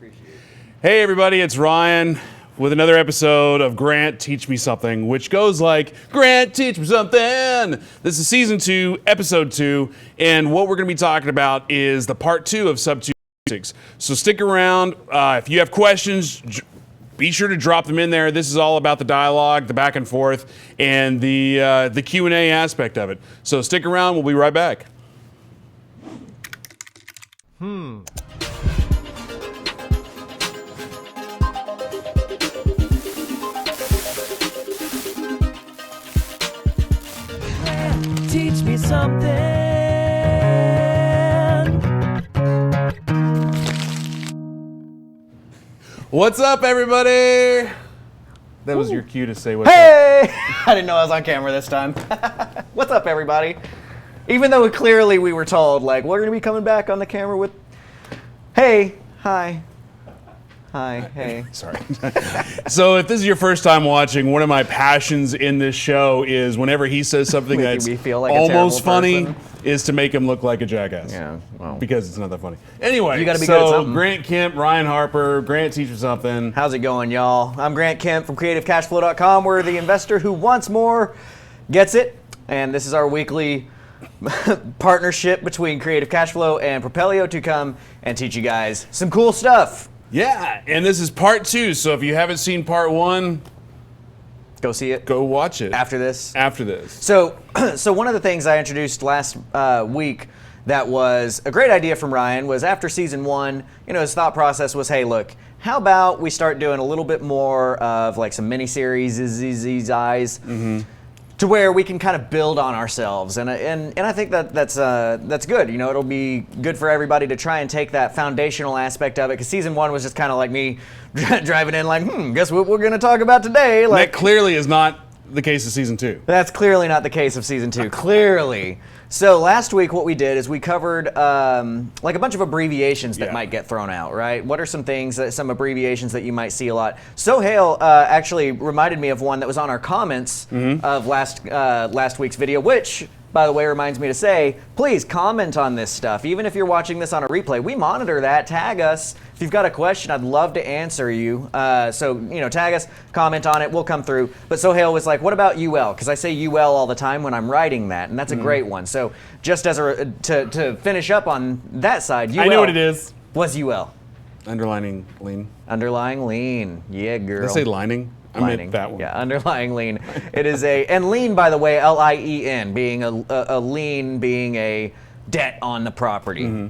Appreciate it. Hey everybody, it's Ryan with another episode of Grant Teach Me Something, which goes like, Grant Teach Me Something! This is season 2, episode 2, and what we're going to be talking about is the part 2 of Sub2 basics. So stick around. If you have questions, be sure to drop them in there. This is all about the dialogue, the back and forth, and the Q&A aspect of it. So stick around, we'll be right back. Teach me something. What's up, everybody? That was your cue to say what's up. Hey! I didn't know I was on camera this time. What's up, everybody? Even though clearly we were told, like, we're going to be coming back on the camera with, hey, hi, hey. Sorry. So if this is your first time watching, one of my passions in this show is whenever he says something Making that's me feel like a almost terrible funny, person. is to make him look like a jackass. Yeah, well. Because it's not that funny. Anyway, You gotta be good at something. Grant Kemp, Ryan Harper, Grant Teach Me Something. How's it going, y'all? I'm Grant Kemp from CreativeCashFlow.com. We're the investor who wants more, gets it. And this is our weekly partnership between Creative Cashflow and Propelio to come and teach you guys some cool stuff. Yeah, and this is part 2, so if you haven't seen part 1, Go see it go watch it. after this. After this. So one of the things I introduced last week that was a great idea from Ryan was after season 1, his thought process was, hey, look, how about we start doing a little bit more of like some mini-series, to where we can kind of build on ourselves, and I think that's good. It'll be good for everybody to try and take that foundational aspect of it, because season 1 was just kind of like me driving in like, guess what we're going to talk about today? Like, That clearly is not the case of season 2. that's clearly not the case of season 2. Clearly. So last week what we did is we covered like a bunch of abbreviations that might get thrown out, right? What are some things, some abbreviations that you might see a lot? Sohail actually reminded me of one that was on our comments of last week's video, which, by the way, reminds me to say, please comment on this stuff. Even if you're watching this on a replay, we monitor that. Tag us. If you've got a question, I'd love to answer you. So, tag us, comment on it, we'll come through. But Sohail was like, what about UL? Because I say UL all the time when I'm writing that, and that's a great one. So just as to finish up on that side, UL I know what it is. was UL. Underlining lean. Underlying lean. Yeah, girl. Did I say lining? I meant that one. Yeah, underlying lien. It is and lien, by the way, L-I-E-N, being a lien, being a debt on the property.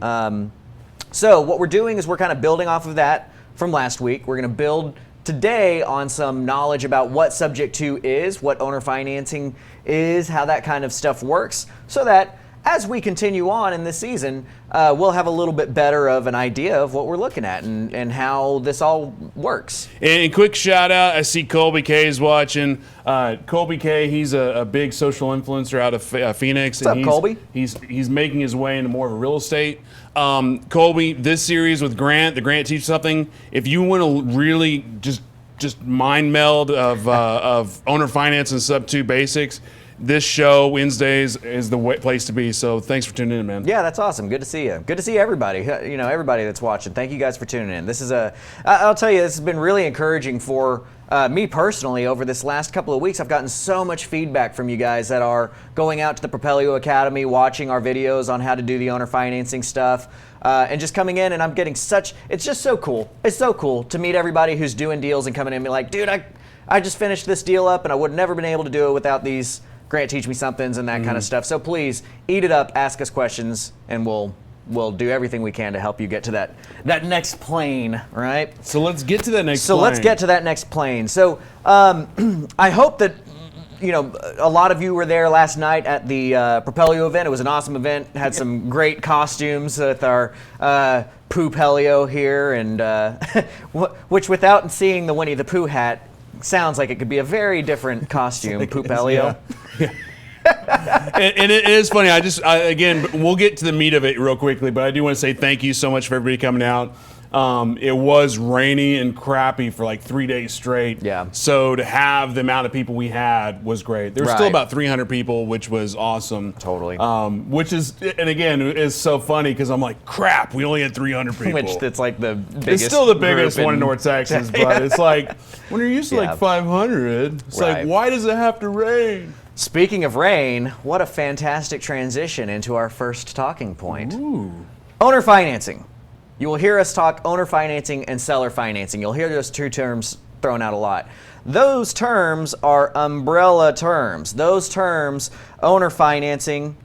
So what we're doing is we're kind of building off of that from last week. We're going to build today on some knowledge about what Subject 2 is, what owner financing is, how that kind of stuff works, so that as we continue on in this season, we'll have a little bit better of an idea of what we're looking at and how this all works. And quick shout out, I see Colby K is watching. Colby K, he's a big social influencer out of Phoenix. What's up, Colby? He's making his way into more of a real estate. Colby, this series with Grant, the Grant Teach Something, if you want to really just mind meld of owner finance and Sub2 basics, this show Wednesdays is the place to be. So thanks for tuning in, man. Yeah, that's awesome. Good to see you. Good to see everybody. Everybody that's watching. Thank you guys for tuning in. I'll tell you, this has been really encouraging for me personally. Over this last couple of weeks, I've gotten so much feedback from you guys that are going out to the Propelio Academy, watching our videos on how to do the owner financing stuff, and just coming in, and I'm getting it's just so cool. It's so cool to meet everybody who's doing deals and coming in and be like, dude, I just finished this deal up, and I would have never been able to do it without these Grant Teach Me Somethings and that kind of stuff. So please eat it up, ask us questions, and we'll do everything we can to help you get to that next plane, right? So let's get to that next plane. So let's get to that next plane. So I hope that a lot of you were there last night at the Propelio event. It was an awesome event. Had some great costumes with our Propelio here, and which, without seeing the Winnie the Pooh hat, sounds like it could be a very different costume, Propelio. Yeah. And it is funny. Again, we'll get to the meat of it real quickly, but I do want to say thank you so much for everybody coming out. It was rainy and crappy for like 3 days straight. Yeah. So to have the amount of people we had was great. There was still about 300 people, which was awesome. Totally. Which is, and again, is so funny because I'm like, crap, we only had 300 people. Which it's like the biggest. It's still the biggest one in North Texas, but it's like when you're used to like 500, it's like, why does it have to rain? Speaking of rain, what a fantastic transition into our first talking point. Ooh. Owner financing. You will hear us talk owner financing and seller financing. You'll hear those two terms thrown out a lot. Those terms are umbrella terms. Those terms, owner financing,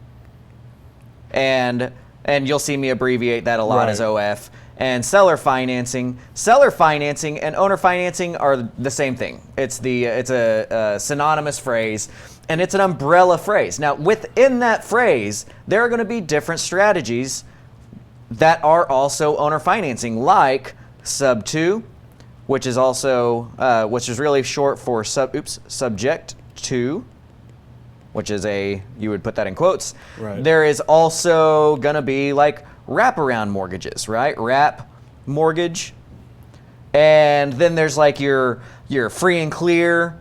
and you'll see me abbreviate that a lot as OF, and seller financing. Seller financing and owner financing are the same thing. It's a synonymous phrase, and it's an umbrella phrase. Now, within that phrase, there are going to be different strategies that are also owner financing, like Sub2, which is really short for subject to, which is you would put that in quotes. Right. There is also gonna be like wraparound mortgages, right? Wrap mortgage. And then there's like your free and clear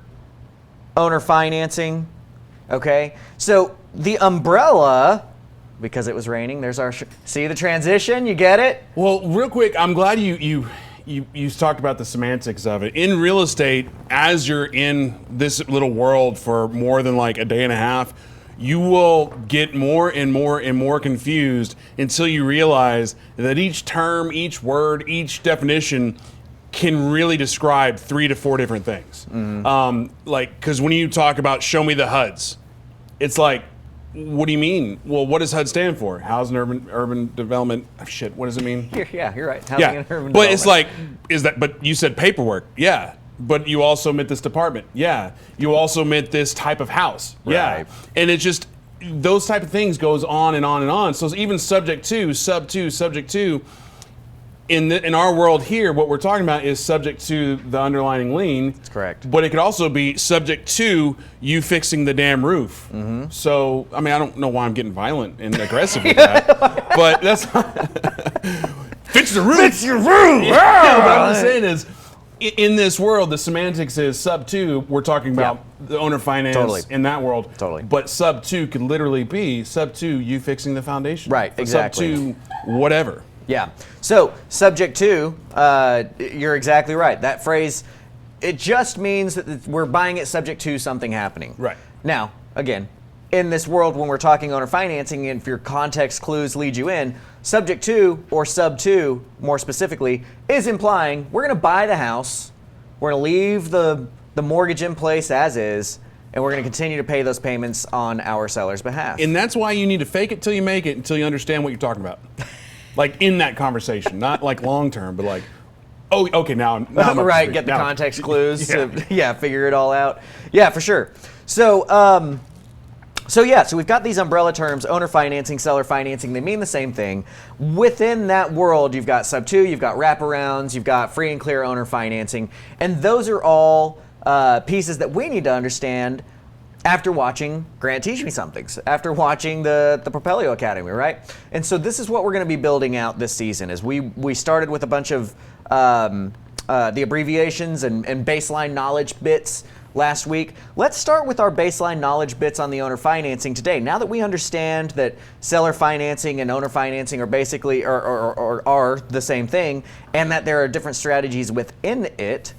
owner financing, okay? So the umbrella, because it was raining, there's our, see the transition, you get it? Well, real quick, I'm glad you talked about the semantics of it. In real estate, as you're in this little world for more than like a day and a half, you will get more and more and more confused until you realize that each term, each word, each definition can really describe 3 to 4 different things. Because when you talk about show me the HUDs, it's like, what do you mean? Well, what does HUD stand for? Housing, urban development. Oh, shit, what does it mean? Yeah, you're right. Housing and urban but development. it's like, but you said paperwork. Yeah. But you also meant this department. Yeah. You also meant this type of house. Yeah. Right. And it's just, those type of things goes on and on and on. So even subject to, subject to, in our world here, what we're talking about is subject to the underlying lien. That's correct. But it could also be subject to you fixing the damn roof. So, I mean, I don't know why I'm getting violent and aggressive with that, but that's fix the roof. Fix your roof. Yeah, what I'm saying is, in this world, the semantics is Sub2. We're talking about the owner finance in that world. Totally. But Sub2 could literally be Sub2 you fixing the foundation. Right. Exactly. Sub2 whatever. Yeah. So subject to, you're exactly right. That phrase, it just means that we're buying it subject to something happening. Right. Now, again, in this world when we're talking owner financing, and if your context clues lead you in, subject to, or sub to, more specifically, is implying we're going to buy the house, we're going to leave the mortgage in place as is, and we're going to continue to pay those payments on our seller's behalf. And that's why you need to fake it till you make it, until you understand what you're talking about. Like in that conversation, not like long term, but like, oh, okay, now I'm up to right, speed. get the Now- context clues, Yeah. figure it all out. Yeah, for sure. So we've got these umbrella terms, owner financing, seller financing, they mean the same thing. Within that world, you've got Sub2, you've got wraparounds, you've got free and clear owner financing, and those are all pieces that we need to understand after watching Grant Teach Me Somethings, after watching the Propelio Academy, right? And so this is what we're going to be building out this season. Is we started with a bunch of the abbreviations and baseline knowledge bits last week. Let's start with our baseline knowledge bits on the owner financing today. Now that we understand that seller financing and owner financing are basically are the same thing, and that there are different strategies within it,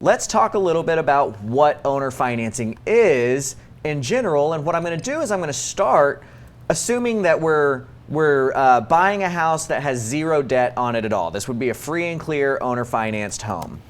let's talk a little bit about what owner financing is in general. And what I'm going to do is I'm going to start assuming that we're buying a house that has zero debt on it at all. This would be a free and clear owner financed home,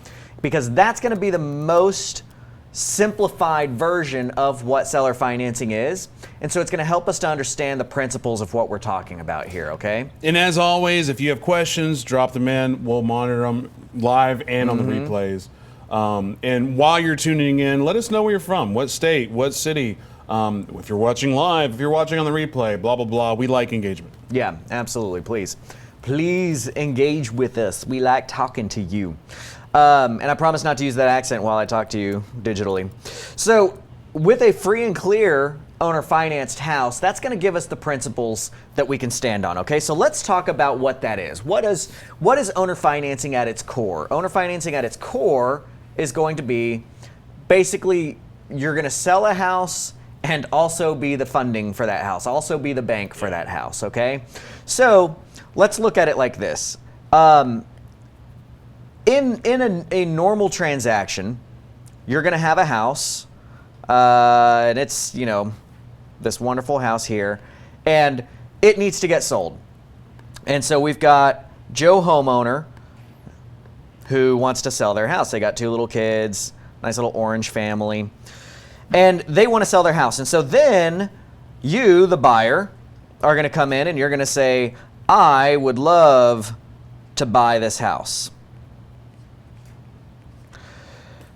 because that's going to be the most simplified version of what seller financing is. And so it's going to help us to understand the principles of what we're talking about here, okay? And as always, if you have questions, drop them in. We'll monitor them live and on the replays. And while you're tuning in, let us know where you're from, what state, what city. If you're watching live, if you're watching on the replay, blah, blah, blah. We like engagement. Yeah, absolutely. Please engage with us. We like talking to you. And I promise not to use that accent while I talk to you digitally. So with a free and clear owner-financed house, that's going to give us the principles that we can stand on, okay? So let's talk about what that is. What is owner financing at its core? Owner financing at its core is going to be basically you're going to sell a house and also be the funding for that house, also be the bank for that house, okay? So let's look at it like this. In a normal transaction, you're going to have a house, and it's, you know, this wonderful house here, and it needs to get sold. And so we've got Joe homeowner who wants to sell their house. They got 2 little kids, nice little orange family, and they want to sell their house. And so then you, the buyer, are going to come in and you're going to say, I would love to buy this house.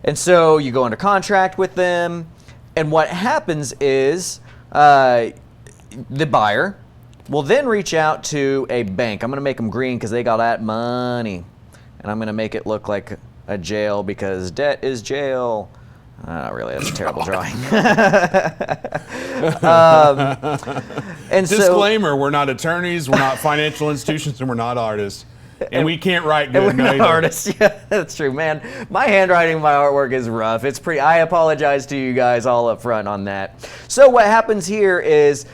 And so you go under contract with them, and what happens is the buyer will then reach out to a bank. I'm going to make them green because they got that money. And I'm going to make it look like a jail because debt is jail. Really, that's a terrible drawing. And disclaimer, we're not attorneys, we're not financial institutions, and we're not artists. And we can't write good. We're not artists. Yeah, that's true, man. My handwriting, my artwork is rough. It's pretty. I apologize to you guys all up front on that. So what happens here is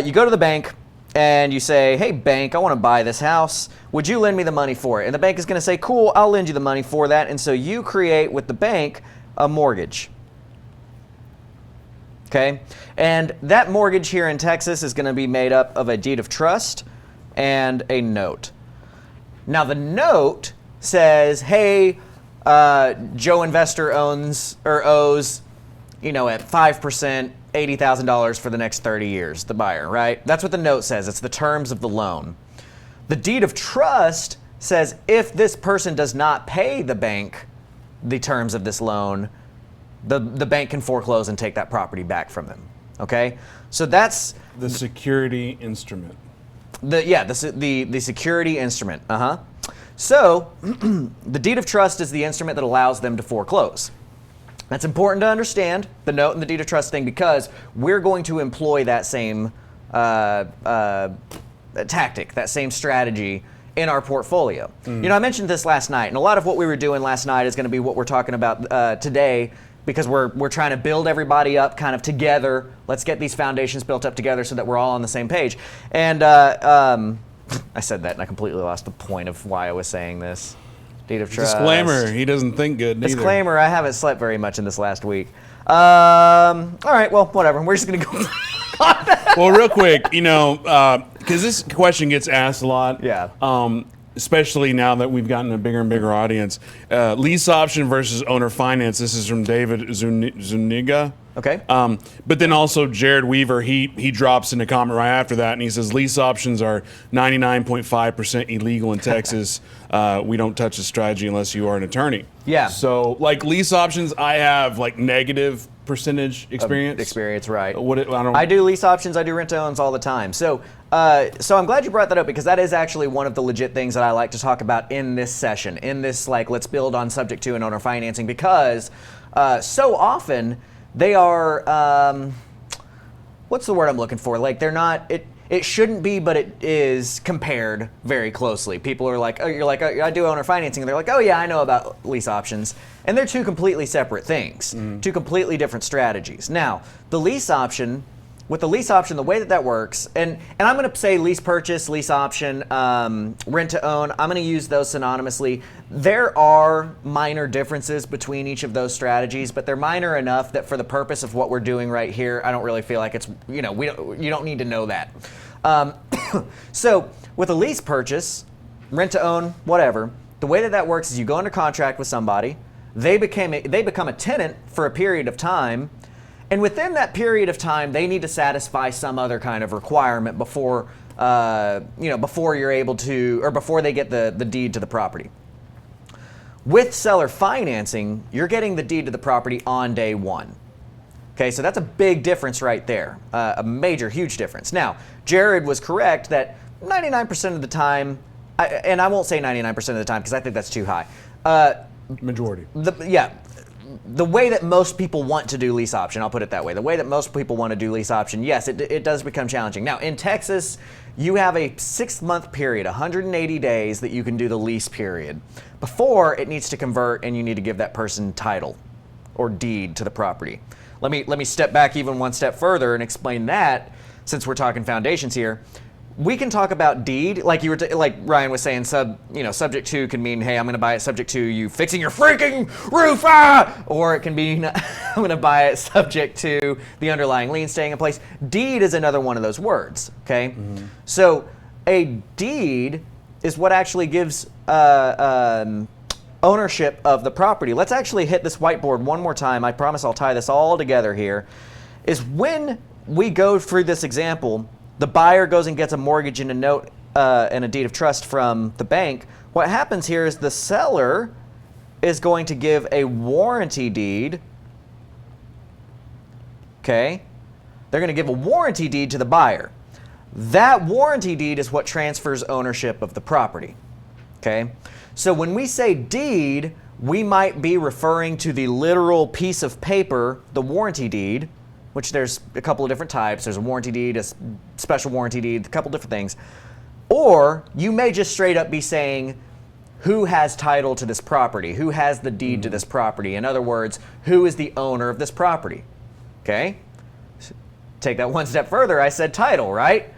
you go to the bank and you say, hey, bank, I want to buy this house. Would you lend me the money for it? And the bank is going to say, cool, I'll lend you the money for that. And so you create with the bank a mortgage. Okay? And that mortgage here in Texas is going to be made up of a deed of trust and a note. Now the note says, hey, Joe investor owes, you know, at 5%, $80,000 for the next 30 years, the buyer, right? That's what the note says. It's the terms of the loan. The deed of trust says if this person does not pay the bank the terms of this loan, the bank can foreclose and take that property back from them, okay? So that's the security instrument. The security instrument. So the deed of trust is the instrument that allows them to foreclose. That's important to understand, the note and the deed of trust thing, because we're going to employ that same tactic, that same strategy in our portfolio. You know, I mentioned this last night, and a lot of what we were doing last night is going to be what we're talking about today, because we're trying to build everybody up kind of together. Let's get these foundations built up together so that we're all on the same page. And I said that and I completely lost the point of why I was saying this. Deed of trust. Disclaimer, he doesn't think good neither. Disclaimer, I haven't slept very much in this last week. All right, well, whatever. We're just going to go on that. Well, real quick, you know, because this question gets asked a lot. Yeah. Especially now that we've gotten a bigger and bigger audience. Lease option versus owner finance. This is from David Zuniga. Okay. But then also Jared Weaver, he drops in a comment right after that, and he says lease options are 99.5% illegal in Texas. We don't touch the strategy unless you are an attorney. Yeah. So like lease options, I have like negative percentage experience. Right. I I do lease options. I do rent-to-owns all the time. So I'm glad you brought that up, because that is actually one of the legit things that I like to talk about in this session, in this like let's build on subject to and owner financing, because so often they are what's the word I'm looking for? Like they're not. It shouldn't be, but it is compared very closely. People are like, oh, you're like, oh, I do owner financing. And they're like, oh yeah, I know about lease options. And they're two completely separate things, two completely different strategies. Now, with the lease option, the way that works, and I'm going to say lease purchase, lease option, rent to own, I'm going to use those synonymously. There are minor differences between each of those strategies, but they're minor enough that for the purpose of what we're doing right here, I don't really feel like it's, you know, you don't need to know that. So with a lease purchase, rent to own, whatever, the way that works is you go under contract with somebody, they become a tenant for a period of time, and within that period of time, they need to satisfy some other kind of requirement before you're able to, or before they get the deed to the property. With seller financing, you're getting the deed to the property on day one. Okay, so that's a big difference right there, a major, huge difference. Now, Jared was correct that 99% of the time, and I won't say 99% of the time because I think that's too high. Majority. the way that most people want to do lease option, I'll put it that way, the way that most people want to do lease option, yes, it does become challenging. Now, in Texas, you have a 6-month period, 180 days that you can do the lease period before it needs to convert and you need to give that person title or deed to the property. Let me step back even one step further and explain that, since we're talking foundations here. We can talk about deed, like like Ryan was saying, subject to can mean, hey, I'm going to buy it subject to you fixing your freaking roof, or it can mean I'm going to buy it subject to the underlying lien staying in place. Deed is another one of those words, okay? Mm-hmm. So a deed is what actually gives ownership of the property. Let's actually hit this whiteboard one more time. I promise I'll tie this all together here. Is when we go through this example, the buyer goes and gets a mortgage and a note and a deed of trust from the bank. What happens here is the seller is going to give a warranty deed. Okay? They're going to give a warranty deed to the buyer. That warranty deed is what transfers ownership of the property. Okay? So when we say deed, we might be referring to the literal piece of paper, the warranty deed, which there's a couple of different types. There's a warranty deed, a special warranty deed, a couple different things. Or you may just straight up be saying, who has title to this property? Who has the deed to this property? In other words, who is the owner of this property? Okay? Take that one step further. I said title, right?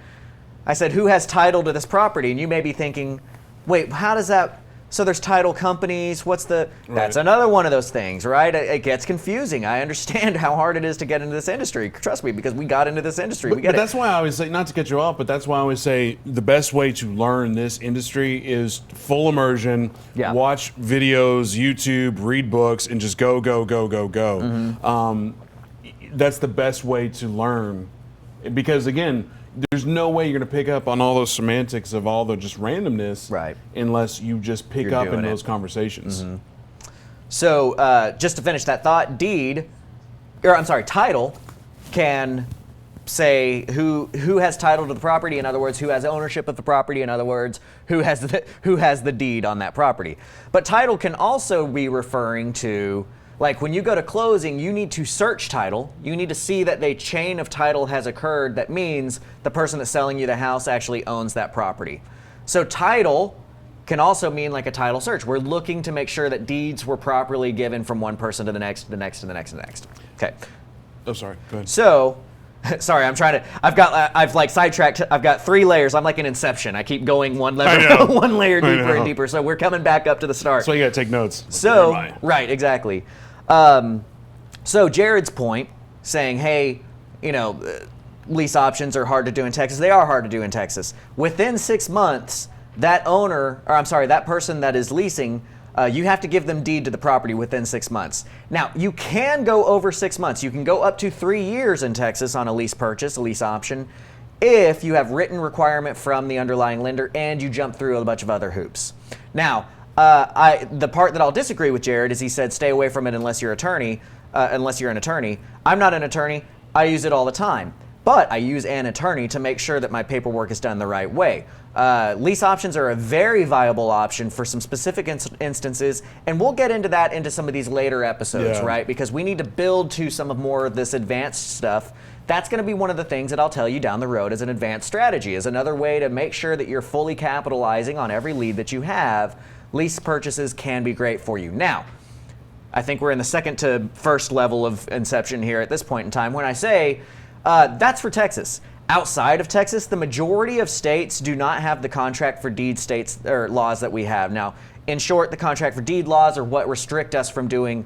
I said, who has title to this property? And you may be thinking, wait, how does that... So there's title companies, what's the... Right. That's another one of those things, right? It gets confusing. I understand how hard it is to get into this industry. Trust me, because we got into this industry. But that's why I always say, not to cut you off, but that's why I always say the best way to learn this industry is full immersion, watch videos, YouTube, read books, and just go, go, go, go, go. Mm-hmm. That's the best way to learn. Because again, there's no way you're going to pick up on all those semantics of all the just randomness, right, unless you just pick up in those conversations. Mm-hmm. So just to finish that thought, title can say who has title to the property. In other words, who has ownership of the property. In other words, who has the deed on that property. But title can also be referring to, like when you go to closing, you need to search title. You need to see that the chain of title has occurred. That means the person that's selling you the house actually owns that property. So title can also mean like a title search. We're looking to make sure that deeds were properly given from one person to the next, to the next, to the next, to the next. Okay. Oh, sorry. Go ahead. So, sorry, I've like sidetracked. I've got 3 layers. I'm like an Inception. I keep going one layer deeper and deeper. So we're coming back up to the start. So you got to take notes. So, right, exactly. So Jared's point, saying, hey, lease options are hard to do in Texas. They are hard to do in Texas. Within 6 months, that person that is leasing, you have to give them deed to the property within 6 months. Now, you can go over 6 months. You can go up to 3 years in Texas on a lease purchase, a lease option, if you have written requirement from the underlying lender and you jump through a bunch of other hoops. Now, the part that I'll disagree with Jared is he said stay away from it unless you're an attorney. I'm not an attorney. I use it all the time. But I use an attorney to make sure that my paperwork is done the right way. Lease options are a very viable option for some specific instances, and we'll get into that into some of these later episodes, right? Because we need to build to some of more of this advanced stuff. That's going to be one of the things that I'll tell you down the road as an advanced strategy, is another way to make sure that you're fully capitalizing on every lead that you have. Lease purchases can be great for you. Now, I think we're in the second to first level of inception here at this point in time when I say that's for Texas. Outside of Texas, the majority of states do not have the contract for deed states or laws that we have. Now, in short, the contract for deed laws are what restrict us from doing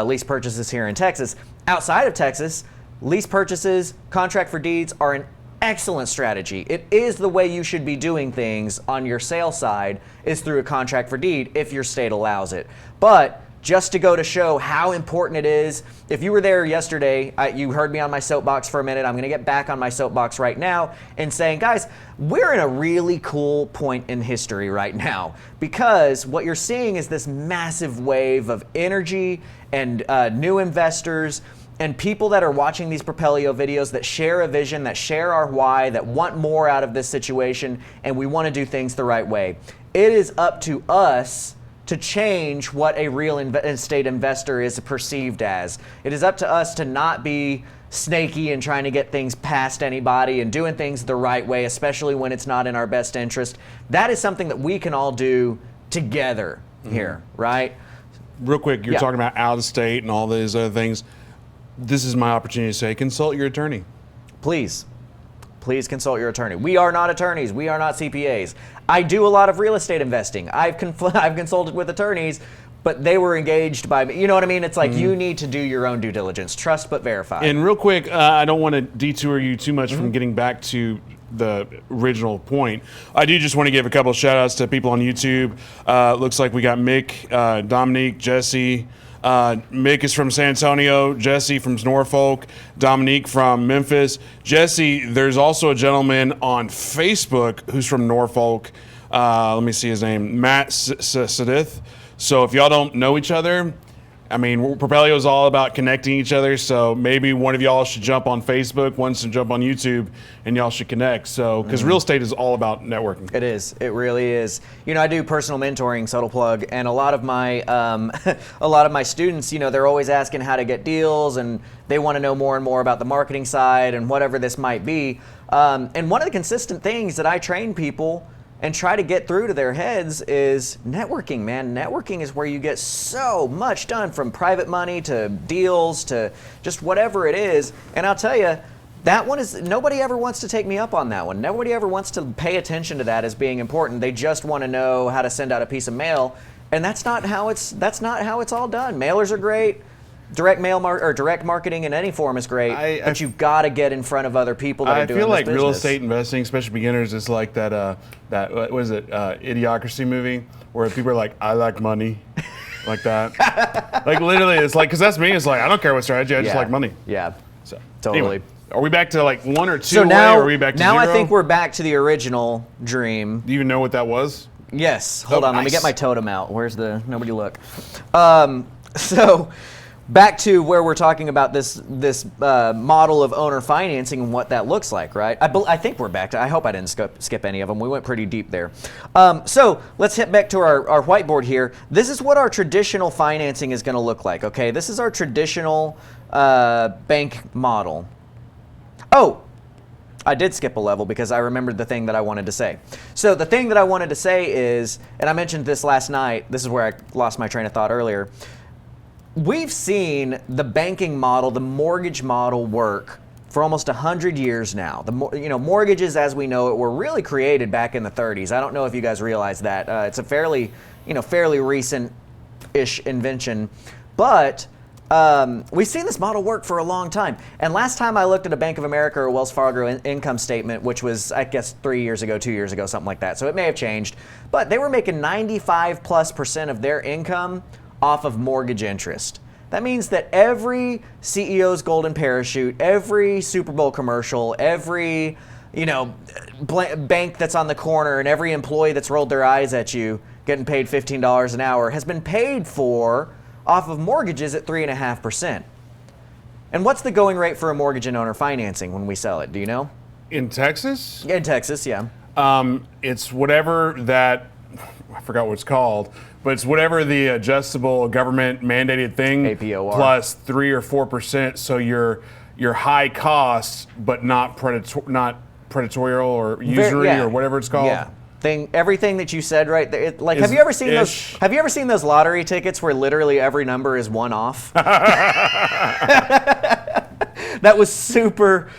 lease purchases here in Texas. Outside of Texas, lease purchases, contract for deeds are an excellent strategy. It is the way you should be doing things on your sales side, is through a contract for deed if your state allows it. But just to go to show how important it is, if you were there yesterday, you heard me on my soapbox for a minute. I'm going to get back on my soapbox right now and saying, guys, we're in a really cool point in history right now, because what you're seeing is this massive wave of energy and new investors and people that are watching these Propelio videos that share a vision, that share our why, that want more out of this situation, and we want to do things the right way. It is up to us to change what a real estate investor is perceived as. It is up to us to not be snaky and trying to get things past anybody and doing things the right way, especially when it's not in our best interest. That is something that we can all do together here, right? Real quick, you're talking about out of state and all these other things. This is my opportunity to say, consult your attorney. Please consult your attorney. We are not attorneys. We are not CPAs. I do a lot of real estate investing. I've consulted with attorneys, but they were engaged by me. You know what I mean? It's like you need to do your own due diligence. Trust but verify. And real quick, I don't want to detour you too much from getting back to the original point. I do just want to give a couple of shout outs to people on YouTube. Looks like we got Mick, Dominique, Jesse. Mick is from San Antonio, Jesse from Norfolk, Dominique from Memphis. Jesse, there's also a gentleman on Facebook who's from Norfolk. Let me see his name, Matt Sadith. So if y'all don't know each other, I mean, Propelio is all about connecting each other, so maybe one of y'all should jump on Facebook, one should jump on YouTube, and y'all should connect. So, because real estate is all about networking. It is. It really is. You know, I do personal mentoring, subtle plug, and a lot of my students, you know, they're always asking how to get deals, and they want to know more and more about the marketing side and whatever this might be. And one of the consistent things that I train people and try to get through to their heads is networking, man. Networking is where you get so much done, from private money to deals to just whatever it is. And I'll tell you, that one is, nobody ever wants to take me up on that one. Nobody ever wants to pay attention to that as being important. They just want to know how to send out a piece of mail, and that's not how it's all done. Mailers are great. Direct mail or direct marketing in any form is great, but you've got to get in front of other people that are doing this business. I feel like real estate investing, especially beginners, is like that what is it, Idiocracy movie, where people are like, I like money, like that. Like literally, it's like, because that's me. It's like, I don't care what strategy, I just like money. Yeah, so totally. Anyway, are we back to like 1 or 2 so now, or are we back to 0? Now I think we're back to the original dream. Do you even know what that was? Yes. Hold on, nice. let me get my totem out. Where's the, nobody look. So back to where we're talking about this model of owner financing and what that looks like, right? I think we're back to, I hope I didn't skip any of them. We went pretty deep there. So let's hit back to our whiteboard here. This is what our traditional financing is going to look like, okay? This is our traditional bank model. Oh, I did skip a level because I remembered the thing that I wanted to say. So the thing that I wanted to say is, and I mentioned this last night, this is where I lost my train of thought earlier. We've seen the banking model, the mortgage model work for almost 100 years now. Mortgages as we know it were really created back in the 30s. I don't know if you guys realize that. It's a fairly recent-ish invention, but we've seen this model work for a long time. And last time I looked at a Bank of America or Wells Fargo income statement, which was, I guess, 3 years ago, 2 years ago, something like that. So it may have changed, but they were making 95+% of their income off of mortgage interest. That means that every CEO's golden parachute, every Super Bowl commercial, every bank that's on the corner, and every employee that's rolled their eyes at you getting paid $15 an hour has been paid for off of mortgages at 3.5%. And what's the going rate for a mortgage and owner financing when we sell it? Do you know? In Texas? In Texas, yeah. It's whatever that, I forgot what it's called, but it's whatever the adjustable government mandated thing, APOR, plus 3 or 4%. So you're high costs, but not predatory or usury or whatever it's called. Yeah. Everything that you said right there. Have you ever seen those? Have you ever seen those lottery tickets where literally every number is one off? That was super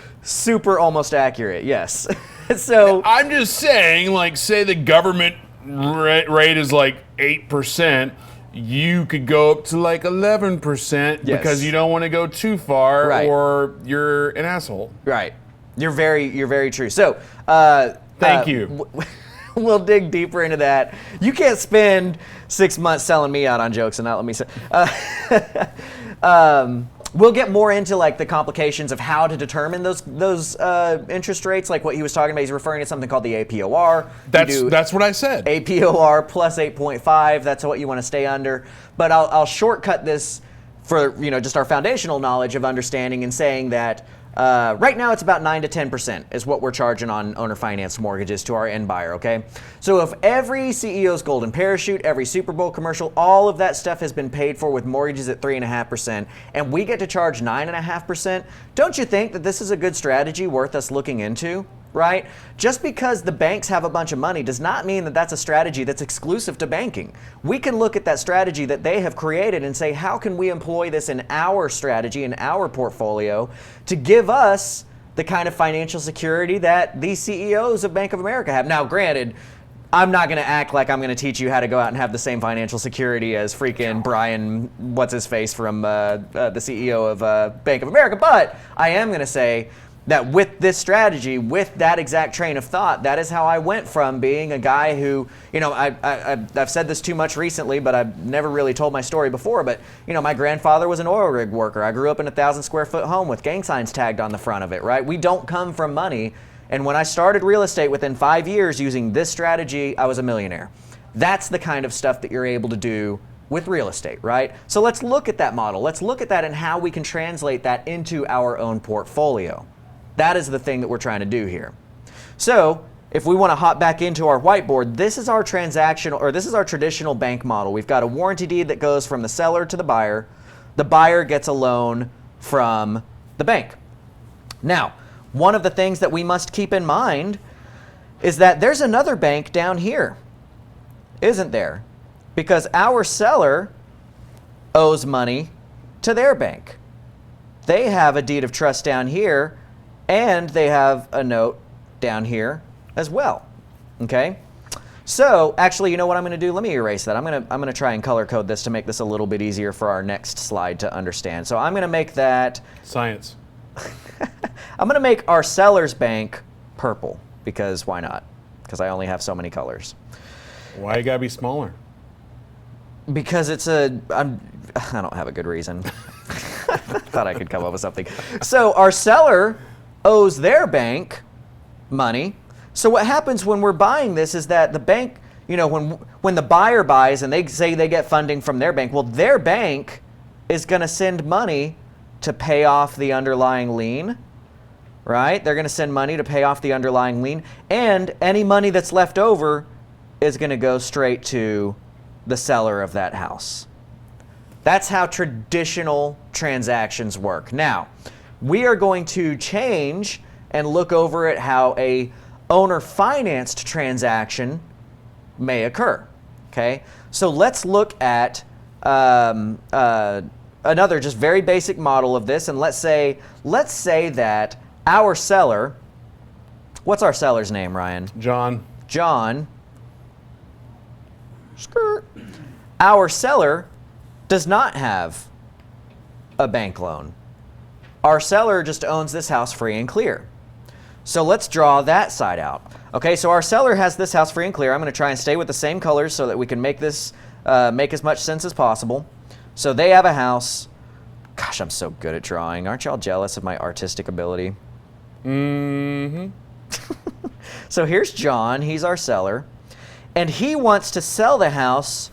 almost accurate. Yes. So I'm just saying, like, say the government rate is like 8%, you could go up to like 11% because you don't want to go too far, or you're an asshole. Right. You're very true. So thank you. We'll dig deeper into that. You can't spend 6 months selling me out on jokes and not let me say. We'll get more into like the complications of how to determine those interest rates, like what he was talking about. He's referring to something called the APOR. That's what I said. APOR plus 8.5. That's what you want to stay under. But I'll shortcut this for just our foundational knowledge of understanding and saying that Right now, it's about 9 to 10% is what we're charging on owner finance mortgages to our end buyer, okay? So if every CEO's golden parachute, every Super Bowl commercial, all of that stuff has been paid for with mortgages at 3.5%, and we get to charge 9.5%, don't you think that this is a good strategy worth us looking into? Right? Just because the banks have a bunch of money does not mean that that's a strategy that's exclusive to banking. We can look at that strategy that they have created and say, how can we employ this in our strategy, in our portfolio, to give us the kind of financial security that these CEOs of Bank of America have? Now, granted, I'm not going to act like I'm going to teach you how to go out and have the same financial security as freaking Brian, what's-his-face from the CEO of Bank of America, but I am going to say that with this strategy, with that exact train of thought, that is how I went from being a guy who, I've said this too much recently, but I've never really told my story before, but, my grandfather was an oil rig worker. I grew up in a 1,000-square-foot home with gang signs tagged on the front of it, right? We don't come from money. And when I started real estate within 5 years using this strategy, I was a millionaire. That's the kind of stuff that you're able to do with real estate, right? So let's look at that model. Let's look at that and how we can translate that into our own portfolio. That is the thing that we're trying to do here. So if we want to hop back into our whiteboard, this is our transactional, or this is our traditional bank model. We've got a warranty deed that goes from the seller to the buyer. The buyer gets a loan from the bank. Now, one of the things that we must keep in mind is that there's another bank down here, isn't there? Because our seller owes money to their bank. They have a deed of trust down here, and they have a note down here as well, okay? So actually, you know what I'm going to do? Let me erase that. I'm going to try and color code this to make this a little bit easier for our next slide to understand. So I'm going to make that Science. I'm going to make our seller's bank purple, because why not? Because I only have so many colors. Why you gotta be smaller? Because I don't have a good reason. Thought I could come up with something. So our seller owes their bank money. So what happens when we're buying this is that the bank, when the buyer buys and they say they get funding from their bank, well, their bank is going to send money to pay off the underlying lien, right? They're going to send money to pay off the underlying lien, and any money that's left over is going to go straight to the seller of that house. That's how traditional transactions work. Now, we are going to change and look over at how a owner-financed transaction may occur, okay? So let's look at another just very basic model of this, and let's say that our seller, what's our seller's name, Ryan? John. Skirt. Our seller does not have a bank loan. Our seller just owns this house free and clear. So let's draw that side out. Okay, so our seller has this house free and clear. I'm going to try and stay with the same colors so that we can make this make as much sense as possible. So they have a house. Gosh, I'm so good at drawing. Aren't y'all jealous of my artistic ability? Mm-hmm. So here's John. He's our seller. And he wants to sell the house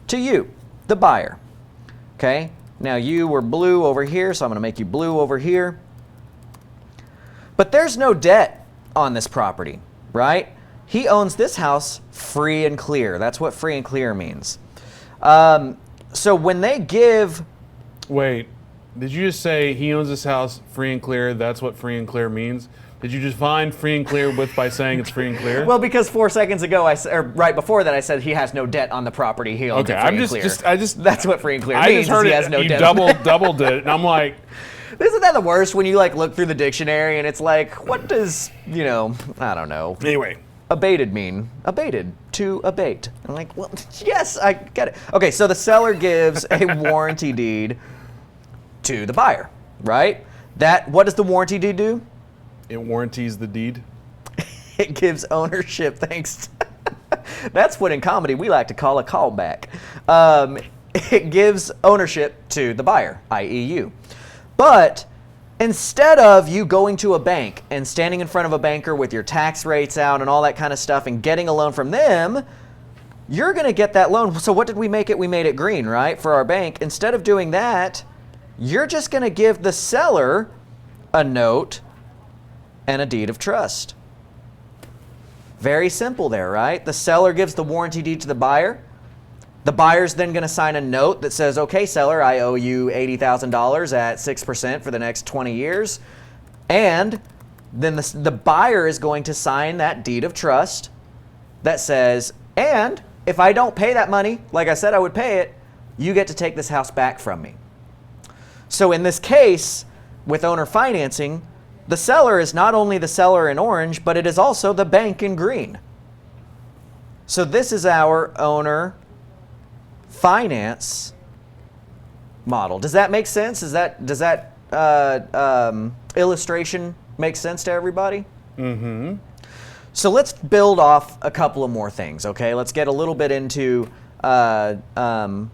to you, the buyer. Okay? Now you were blue over here, so I'm going to make you blue over here. But there's no debt on this property, right? He owns this house free and clear. That's what free and clear means. So when they give... Wait, did you just say he owns this house free and clear? That's what free and clear means? Did you just find free and clear by saying it's free and clear? Well, because 4 seconds ago, or right before that, I said he has no debt on the property. He owns it free and clear. That's what free and clear means. I just heard he has no you debt. doubled it, and I'm like... Isn't that the worst when you look through the dictionary and it's like, what does, I don't know. Anyway. Abated mean? Abated, to abate. I'm like, well, yes, I get it. Okay, so the seller gives a warranty deed to the buyer, right? What does the warranty deed do? It warranties the deed. It gives ownership, thanks. That's what in comedy we like to call a callback. It gives ownership to the buyer, i.e. you. But instead of you going to a bank and standing in front of a banker with your tax rates out and all that kind of stuff and getting a loan from them, you're going to get that loan. So what did we make it? We made it green, right, for our bank. Instead of doing that, you're just going to give the seller a note, and a deed of trust. Very simple there, right? The seller gives the warranty deed to the buyer. The buyer's then going to sign a note that says, okay, seller, I owe you $80,000 at 6% for the next 20 years. And then the buyer is going to sign that deed of trust that says, and if I don't pay that money, like I said I would pay it, you get to take this house back from me. So in this case, with owner financing, the seller is not only the seller in orange, but it is also the bank in green. So this is our owner finance model. Does that make sense? Does that illustration make sense to everybody? Mm-hmm. So let's build off a couple of more things, okay? Let's get a little bit into some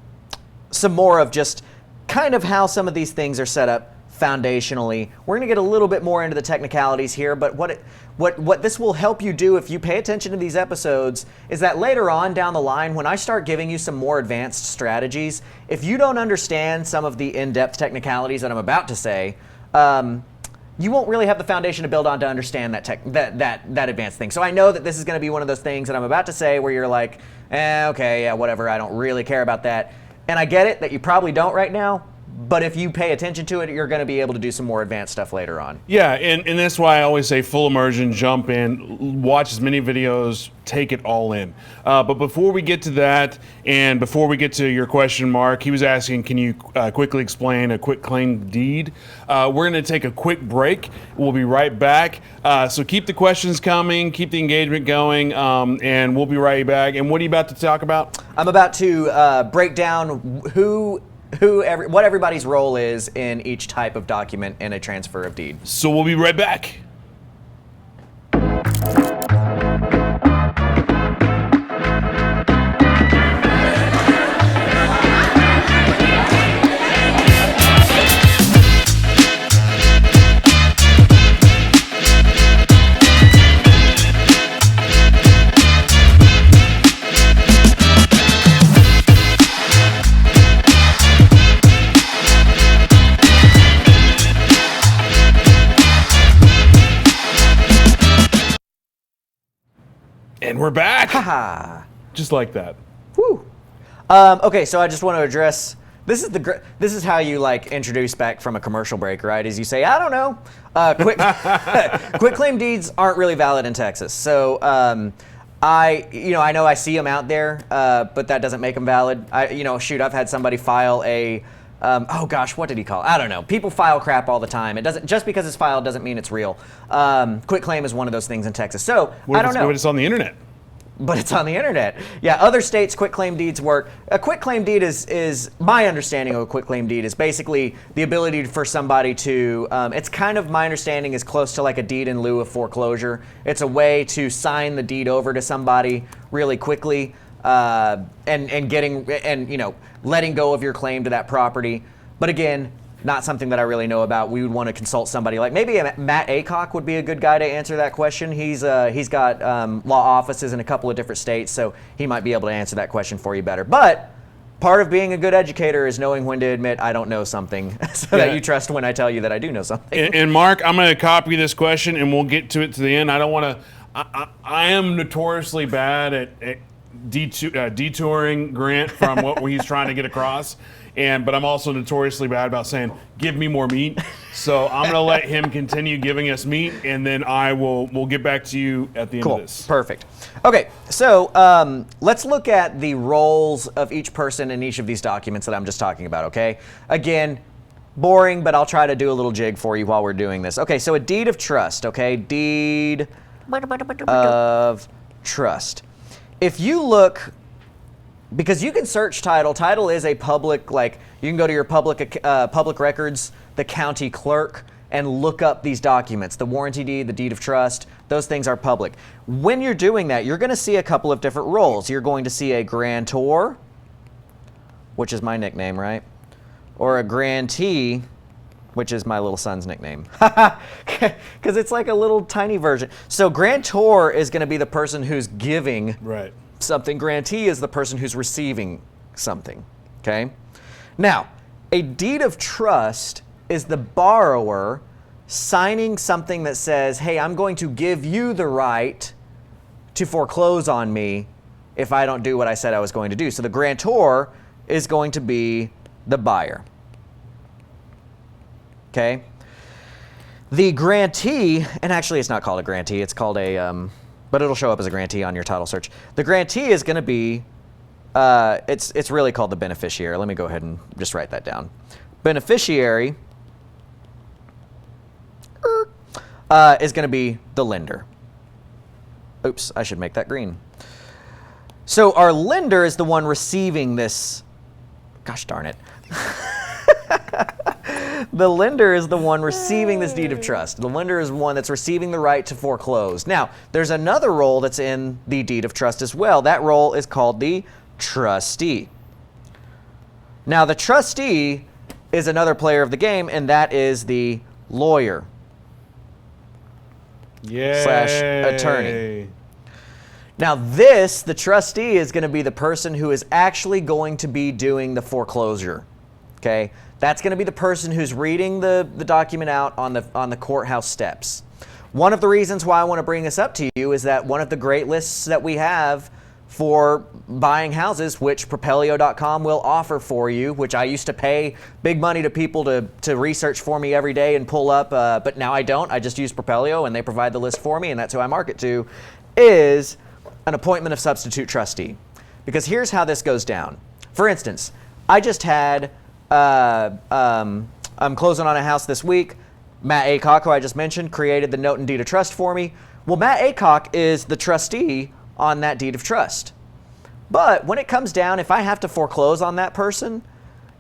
more of just kind of how some of these things are set up foundationally. We're going to get a little bit more into the technicalities here, but what this will help you do if you pay attention to these episodes is that later on down the line, when I start giving you some more advanced strategies, if you don't understand some of the in-depth technicalities that I'm about to say, you won't really have the foundation to build on to understand that advanced thing. So I know that this is going to be one of those things that I'm about to say where you're like, okay, yeah, whatever, I don't really care about that. And I get it that you probably don't right now, but if you pay attention to it, you're going to be able to do some more advanced stuff later on. Yeah, and that's why I always say full immersion, jump in, watch as many videos, take it all in. But before we get to that, and before we get to your question, Mark, he was asking, can you quickly explain a quitclaim deed? We're going to take a quick break. We'll be right back. So keep the questions coming, keep the engagement going, and we'll be right back. And what are you about to talk about? I'm about to break down what everybody's role is in each type of document in a transfer of deed. So we'll be right back. And we're back. Haha. Just like that. Woo. Okay, so I just want to address. This is how you like introduce back from a commercial break, right? Is you say, I don't know. Quitclaim deeds aren't really valid in Texas, so I know I see them out there, but that doesn't make them valid. I've had somebody file a. Oh gosh, what did he call it? I don't know. People file crap all the time. It doesn't just because it's filed doesn't mean it's real. Quitclaim is one of those things in Texas. So I don't know. But it's on the internet. But it's on the internet. Yeah, other states quitclaim deeds work. A quitclaim deed is my understanding of a quitclaim deed is basically the ability for somebody to. It's kind of my understanding is close to like a deed in lieu of foreclosure. It's a way to sign the deed over to somebody really quickly. Letting go of your claim to that property. But again, not something that I really know about. We would want to consult somebody like maybe Matt Aycock would be a good guy to answer that question. He's got law offices in a couple of different states, so he might be able to answer that question for you better. But part of being a good educator is knowing when to admit I don't know something, so that you trust when I tell you that I do know something. And Mark, I'm going to copy this question, and we'll get to it to the end. I don't want to. I am notoriously bad at detouring Grant from what he's trying to get across, but I'm also notoriously bad about saying, give me more meat. So I'm going to let him continue giving us meat, and then we'll get back to you at the end of this. Perfect. Okay, so let's look at the roles of each person in each of these documents that I'm just talking about, okay? Again, boring, but I'll try to do a little jig for you while we're doing this. Okay, so a deed of trust, okay? Deed of trust. If you look, because you can search title. Title is a public, you can go to your public records, the county clerk, and look up these documents. The warranty deed, the deed of trust, those things are public. When you're doing that, you're going to see a couple of different roles. You're going to see a grantor, which is my nickname, right? Or a grantee, which is my little son's nickname. Because it's like a little tiny version. So grantor is going to be the person who's giving something. Grantee is the person who's receiving something, okay? Now, a deed of trust is the borrower signing something that says, hey, I'm going to give you the right to foreclose on me if I don't do what I said I was going to do. So the grantor is going to be the buyer. Okay? The grantee, and actually it's not called a grantee, it's called a, but it'll show up as a grantee on your title search. The grantee is going to be, it's really called the beneficiary. Let me go ahead and just write that down. Beneficiary is going to be the lender. Oops, I should make that green. So our lender is the one receiving this. Gosh darn it. The lender is the one receiving this deed of trust. The lender is one that's receiving the right to foreclose. Now, there's another role that's in the deed of trust as well. That role is called the trustee. Now, the trustee is another player of the game, and that is the lawyer slash attorney. Now the trustee is going to be the person who is actually going to be doing the foreclosure. Okay? That's going to be the person who's reading the document out on the courthouse steps. One of the reasons why I want to bring this up to you is that one of the great lists that we have for buying houses, which Propelio.com will offer for you, which I used to pay big money to people to research for me every day and pull up, but now I don't. I just use Propelio and they provide the list for me, and that's who I market to, is an appointment of substitute trustee. Because here's how this goes down. For instance, I just had, I'm closing on a house this week. Matt Aycock, who I just mentioned, created the note and deed of trust for me. Well, Matt Aycock is the trustee on that deed of trust. But when it comes down, if I have to foreclose on that person,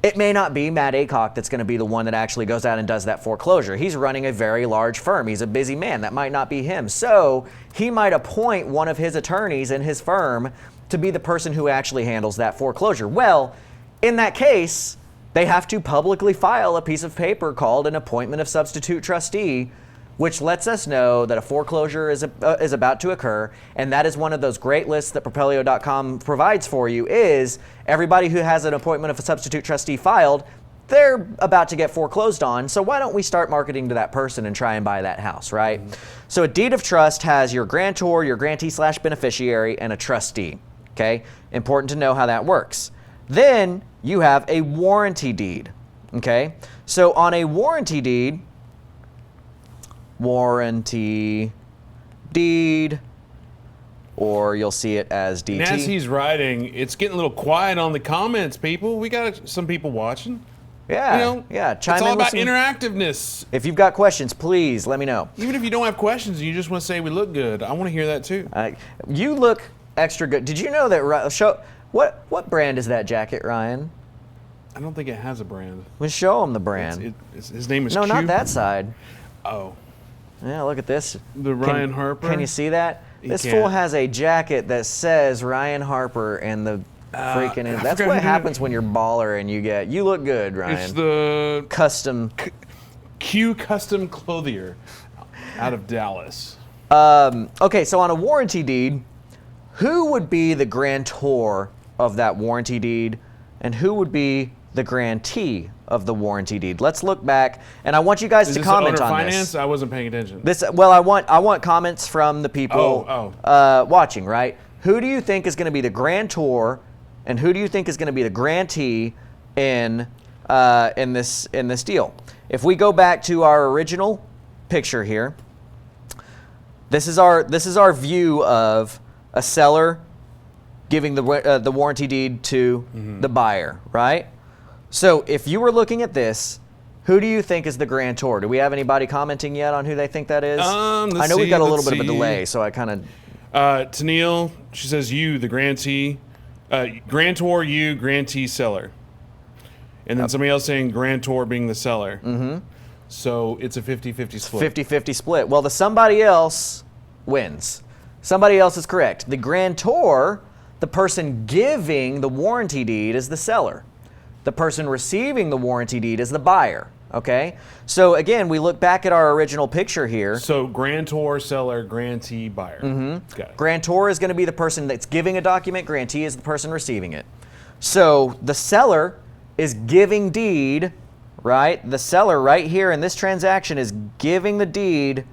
it may not be Matt Aycock that's going to be the one that actually goes out and does that foreclosure. He's running a very large firm. He's a busy man. That might not be him. So he might appoint one of his attorneys in his firm to be the person who actually handles that foreclosure. Well, in that case, they have to publicly file a piece of paper called an appointment of substitute trustee, which lets us know that a foreclosure is about to occur. And that is one of those great lists that Propelio.com provides for you, is everybody who has an appointment of a substitute trustee filed, they're about to get foreclosed on. So why don't we start marketing to that person and try and buy that house, right? So a deed of trust has your grantor, your grantee slash beneficiary, and a trustee, okay? Important to know how that works. Then you have a warranty deed, okay? So on a warranty deed, or you'll see it as DT. And as he's writing, it's getting a little quiet on the comments, people. We got some people watching. Yeah, you know, yeah. It's all about interactiveness. If you've got questions, please let me know. Even if you don't have questions and you just want to say we look good, I want to hear that too. You look extra good. Did you know that? What brand is that jacket, Ryan? I don't think it has a brand. Let's show him the brand. His name is No, Q. not that side. Oh. Yeah, look at this. The Ryan Harper. Can you see that? This fool has a jacket that says Ryan Harper and the freaking. That's what happens when you're baller and you look good, Ryan. It's the custom Q Custom Clothier out of Dallas. Okay, so on a warranty deed, who would be the grantor of that warranty deed, and who would be the grantee of the warranty deed? Let's look back, and I want you guys to comment on this. I wasn't paying attention. I want comments from the people watching, right? Who do you think is going to be the grantor, and who do you think is going to be the grantee in this deal? If we go back to our original picture here, this is our view of a seller giving the warranty deed to the buyer, right? So if you were looking at this, who do you think is the grantor? Do we have anybody commenting yet on who they think that is? I know we've got a little bit of a delay, so I kind of... Tennille, she says you, the grantee. Grantor, you, grantee, seller. And then somebody else saying grantor being the seller. Mm-hmm. So it's a 50-50 split. 50-50 split. Well, the somebody else wins. Somebody else is correct. The grantor, the person giving the warranty deed, is the seller. The person receiving the warranty deed is the buyer, okay? So again, we look back at our original picture here. So grantor, seller, grantee, buyer. Mm-hmm. Got it. Grantor is going to be the person that's giving a document. Grantee is the person receiving it. So the seller is giving deed right? The seller right here in this transaction is giving the deed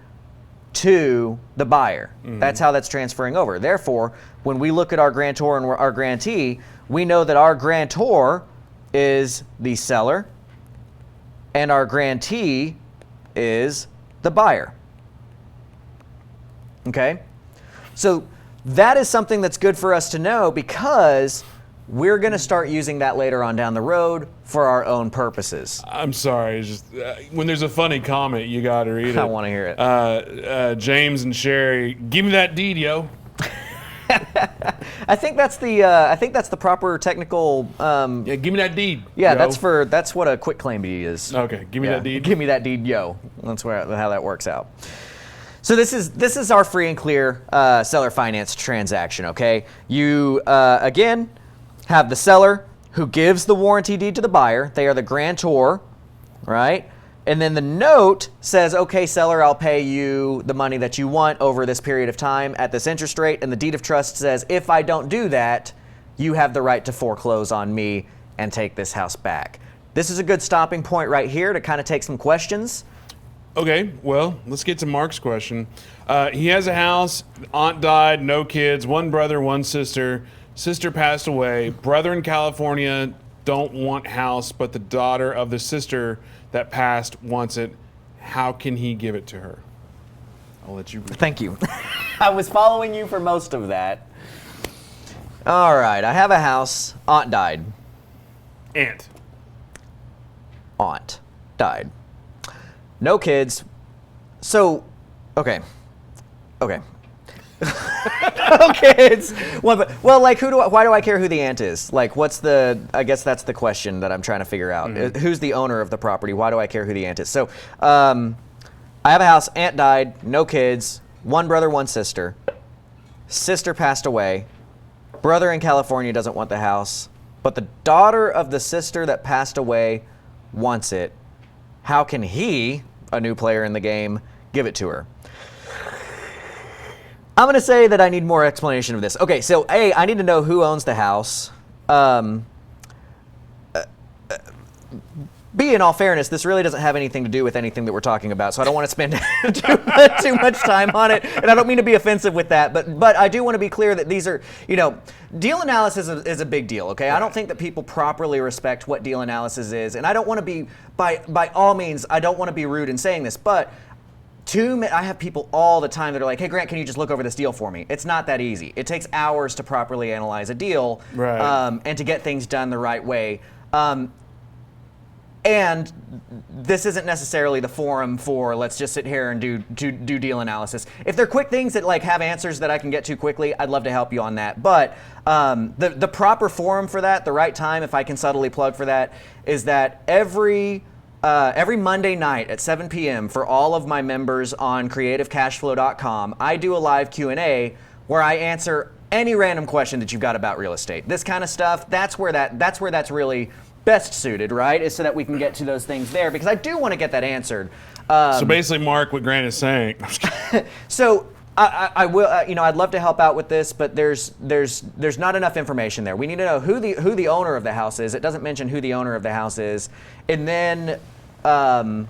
to the buyer. That's how that's transferring over. Therefore, when we look at our grantor and our grantee, we know that our grantor is the seller and our grantee is the buyer. Okay? So that is something that's good for us to know because we're going to start using that later on down the road for our own purposes. I'm sorry. It's just when there's a funny comment, you got to read it. I want to hear it. James and Sherry, give me that deed, yo. I think that's the proper technical. Yeah, give me that deed. Yeah, yo. that's what a quick claim deed is. Okay, give me that deed. Give me that deed, yo. That's how that works out. So this is our free and clear seller finance transaction. Okay, you again have the seller who gives the warranty deed to the buyer. They are the grantor, right? And then the note says, okay, seller, I'll pay you the money that you want over this period of time at this interest rate. And the deed of trust says, if I don't do that, you have the right to foreclose on me and take this house back. This is a good stopping point right here to kind of take some questions. Okay, well, let's get to Mark's question. He has a house, aunt died, no kids, one brother, one sister. Sister passed away. Brother in California don't want house, but the daughter of the sister that passed wants it. How can he give it to her? I'll let you read. Thank you. I was following you for most of that. All right, I have a house. Aunt died. Aunt died. No kids. So, okay. No kids. Well, like, why do I care who the aunt is? Like, I guess that's the question that I'm trying to figure out. Who's the owner of the property? Why do I care who the aunt is? So, I have a house. Aunt died. No kids. One brother, one sister. Sister passed away. Brother in California doesn't want the house, but the daughter of the sister that passed away wants it. How can he, a new player in the game, give it to her? I'm going to say that I need more explanation of this. Okay, so A, I need to know who owns the house. B, in all fairness, this really doesn't have anything to do with anything that we're talking about, so I don't want to spend too much time on it, and I don't mean to be offensive with that, but I do want to be clear that these are, deal analysis is a big deal, okay? I don't think that people properly respect what deal analysis is, and I don't want to be, by all means, I don't want to be rude in saying this, but I have people all the time that are like, hey, Grant, can you just look over this deal for me? It's not that easy. It takes hours to properly analyze a deal, right. And to get things done the right way. And this isn't necessarily the forum for let's just sit here and do deal analysis. If they're quick things that like have answers that I can get to quickly, I'd love to help you on that. But the proper forum for that, the right time, if I can subtly plug for that, is that every Monday night at 7 p.m. for all of my members on creativecashflow.com, I do a live Q&A where I answer any random question that you've got about real estate. This kind of stuff, that's where that's really best suited, right? Is so that we can get to those things there because I do want to get that answered. So basically, Mark, what Grant is saying. So I will, I'd love to help out with this, but there's not enough information there. We need to know who the owner of the house is. It doesn't mention who the owner of the house is, and then I'm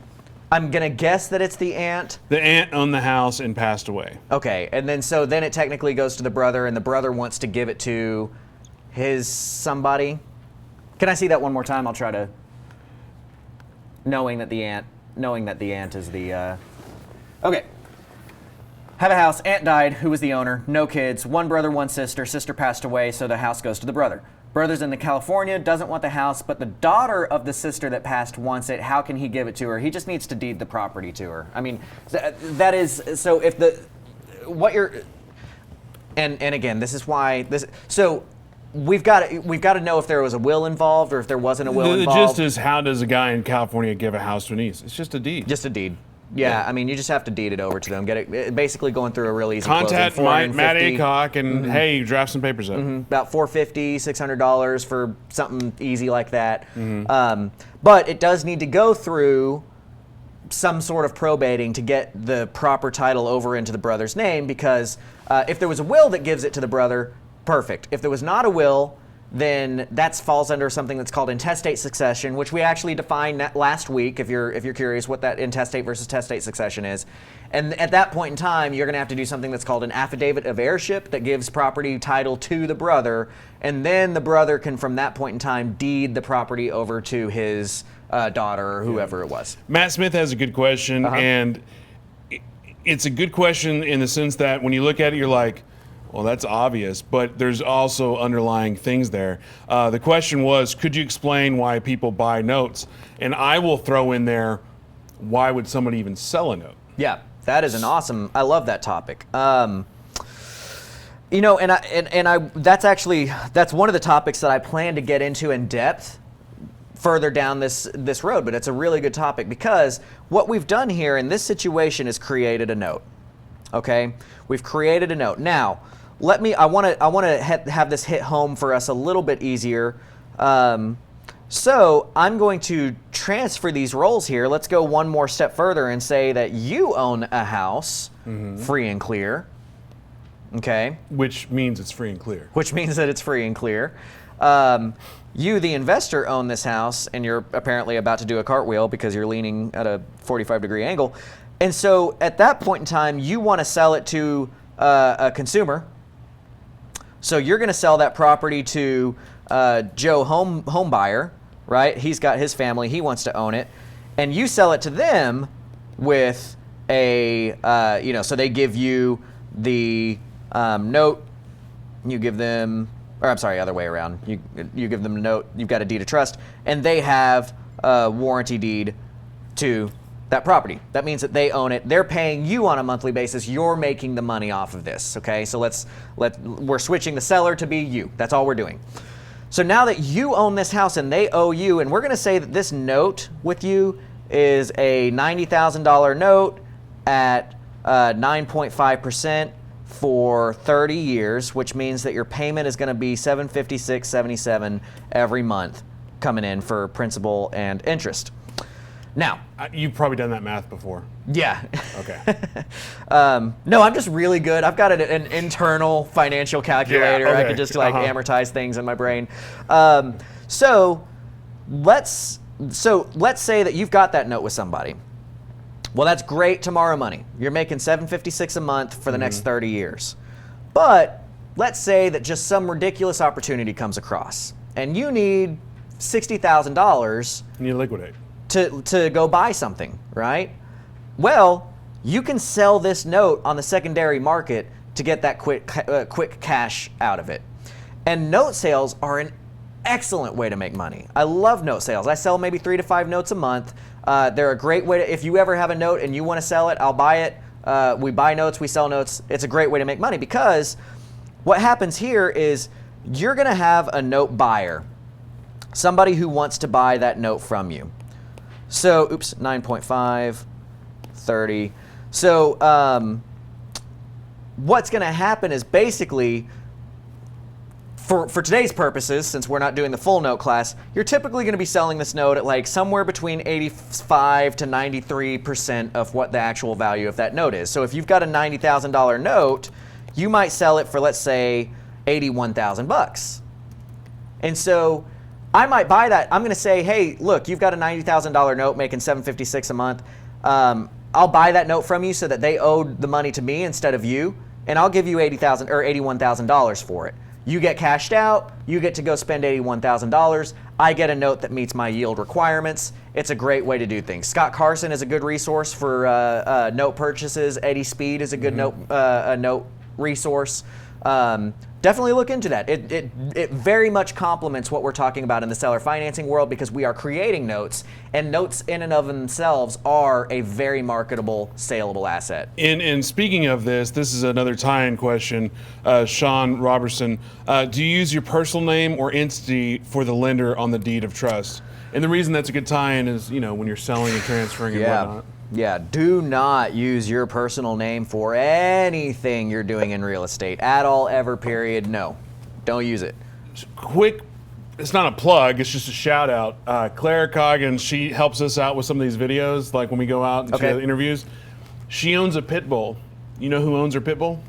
gonna guess that it's the aunt. The aunt owned the house and passed away. Okay, and then it technically goes to the brother, and the brother wants to give it to his somebody. Can I see that one more time? I'll try to. Knowing that the aunt is the. Okay. Have a house. Aunt died. Who was the owner? No kids. One brother, one sister. Sister passed away, so the house goes to the brother. Brother's in California, doesn't want the house, but the daughter of the sister that passed wants it. How can he give it to her? He just needs to deed the property to her. I mean, that is so. If and again, this is why this. So we've got to know if there was a will involved or if there wasn't a will involved. The gist is, how does a guy in California give a house to a niece? It's just a deed. Just a deed. Yeah, I mean, you just have to deed it over to them. Get it basically going through a real easy contact closing. Matt Aycock and hey, draft some papers up. About $450, $600 for something easy like that. But it does need to go through some sort of probating to get the proper title over into the brother's name because if there was a will that gives it to the brother, perfect. If there was not a will, then that falls under something that's called intestate succession, which we actually defined last week, if you're curious what that intestate versus testate succession is. And at that point in time, you're going to have to do something that's called an affidavit of heirship that gives property title to the brother, and then the brother can, from that point in time, deed the property over to his daughter or whoever it was. Matt Smith has a good question, and it's a good question in the sense that when you look at it, you're like, well, that's obvious, but there's also underlying things there. The question was, could you explain why people buy notes? And I will throw in there, why would somebody even sell a note? Yeah, that is an awesome, I love that topic. You know, that's one of the topics that I plan to get into in depth further down this road, but it's a really good topic because what we've done here in this situation is created a note. Okay, we've created a note. Now, I want to have this hit home for us a little bit easier. So I'm going to transfer these roles here. Let's go one more step further and say that you own a house, free and clear. Okay. Which means it's free and clear. Which means that it's free and clear. You, the investor, own this house, and you're apparently about to do a cartwheel because you're leaning at a 45-degree angle. And so at that point in time, you want to sell it to a consumer. So you're going to sell that property to Joe home buyer, right? He's got his family. He wants to own it. And you sell it to them with a, so they give you the note. You give them, or I'm sorry, other way around. You give them a note. You've got a deed of trust. And they have a warranty deed to that property. That means that they own it. They're paying you on a monthly basis. You're making the money off of this. Okay, so we're switching the seller to be you. That's all we're doing. So now that you own this house and they owe you, and we're going to say that this note with you is a $90,000 note at 9.5% for 30 years, which means that your payment is going to be $756.77 every month coming in for principal and interest. Now, you've probably done that math before. Yeah. Okay. No, I'm just really good. I've got an internal financial calculator. Yeah, okay. I can just amortize things in my brain. So let's say that you've got that note with somebody. Well, that's great tomorrow money. You're making $756 a month for the next 30 years. But let's say that just some ridiculous opportunity comes across and you need $60,000. And you liquidate. To go buy something, right? Well, you can sell this note on the secondary market to get that quick cash out of it. And note sales are an excellent way to make money. I love note sales. I sell maybe 3 to 5 notes a month. They're a great way to, if you ever have a note and you want to sell it, I'll buy it. We buy notes, we sell notes. It's a great way to make money because what happens here is you're going to have a note buyer, somebody who wants to buy that note from you. So, 9.5, 30. So, what's going to happen is basically, for today's purposes, since we're not doing the full note class, you're typically going to be selling this note at like somewhere between 85 to 93% of what the actual value of that note is. So, if you've got a $90,000 note, you might sell it for, let's say, $81,000. And so, I might buy that. I'm going to say, hey, look, you've got a $90,000 note making $756 a month. I'll buy that note from you so that they owed the money to me instead of you, and I'll give you $80,000 or $81,000 for it. You get cashed out. You get to go spend $81,000. I get a note that meets my yield requirements. It's a great way to do things. Scott Carson is a good resource for note purchases. Eddie Speed is a good note resource. Definitely look into that. It very much complements what we're talking about in the seller financing world because we are creating notes, and notes in and of themselves are a very marketable, saleable asset. And speaking of this is another tie-in question. Sean Robertson, do you use your personal name or entity for the lender on the deed of trust? And the reason that's a good tie-in is, when you're selling and transferring and whatnot. Yeah, do not use your personal name for anything you're doing in real estate at all, ever, period. No, don't use it. Quick, it's not a plug, it's just a shout out. Claire Coggins, she helps us out with some of these videos, like when we go out and do the interviews. She owns a pit bull. You know who owns her pit bull?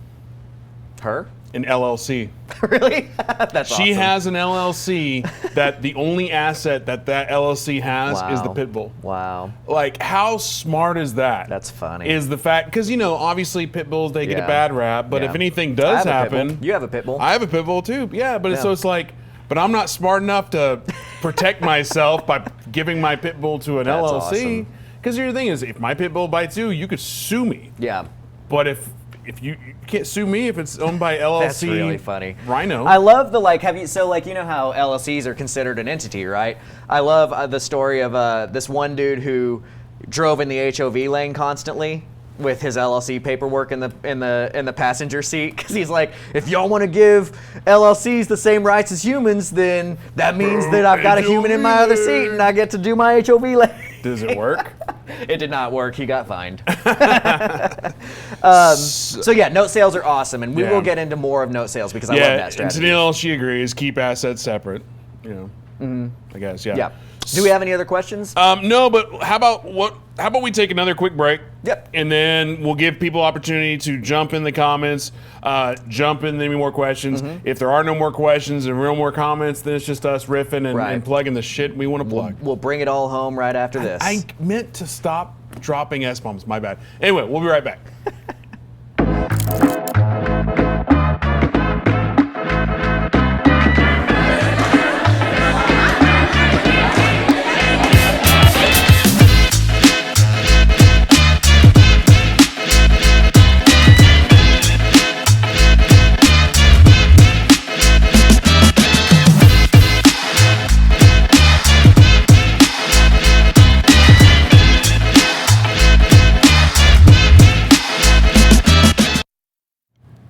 Her? an LLC. Really? That's She awesome. has an LLC that the only asset that LLC has is the pit bull. Wow. Like, how smart is that? That's funny. Is the fact, because, obviously pit bulls, they get a bad rap, but if anything does happen. You have a pit bull. I have a pit bull too, yeah, but so it's like, but I'm not smart enough to protect myself by giving my pit bull to an LLC. Because the thing is, if my pit bull bites you, you could sue me. Yeah. But if you can't sue me if it's owned by LLC. That's really funny. Rhino. I love the how LLCs are considered an entity, right? I love the story of this one dude who drove in the HOV lane constantly with his LLC paperwork in the passenger seat, because he's like, if y'all want to give LLCs the same rights as humans, then that means that I've got a human in my other seat and I get to do my HOV lane. Does it work? It did not work. He got fined. So yeah, note sales are awesome, and we will get into more of note sales because I love that strategy. And Tennille, she agrees. Keep assets separate. I guess. Yeah. Do we have any other questions? No, but how about we take another quick break? Yep. And then we'll give people opportunity to jump in the comments, jump in any more questions. If there are no more questions and no more comments, then it's just us riffing and plugging the shit we want to plug. We'll bring it all home right after this. I meant to stop dropping S-bombs. My bad. Anyway, we'll be right back.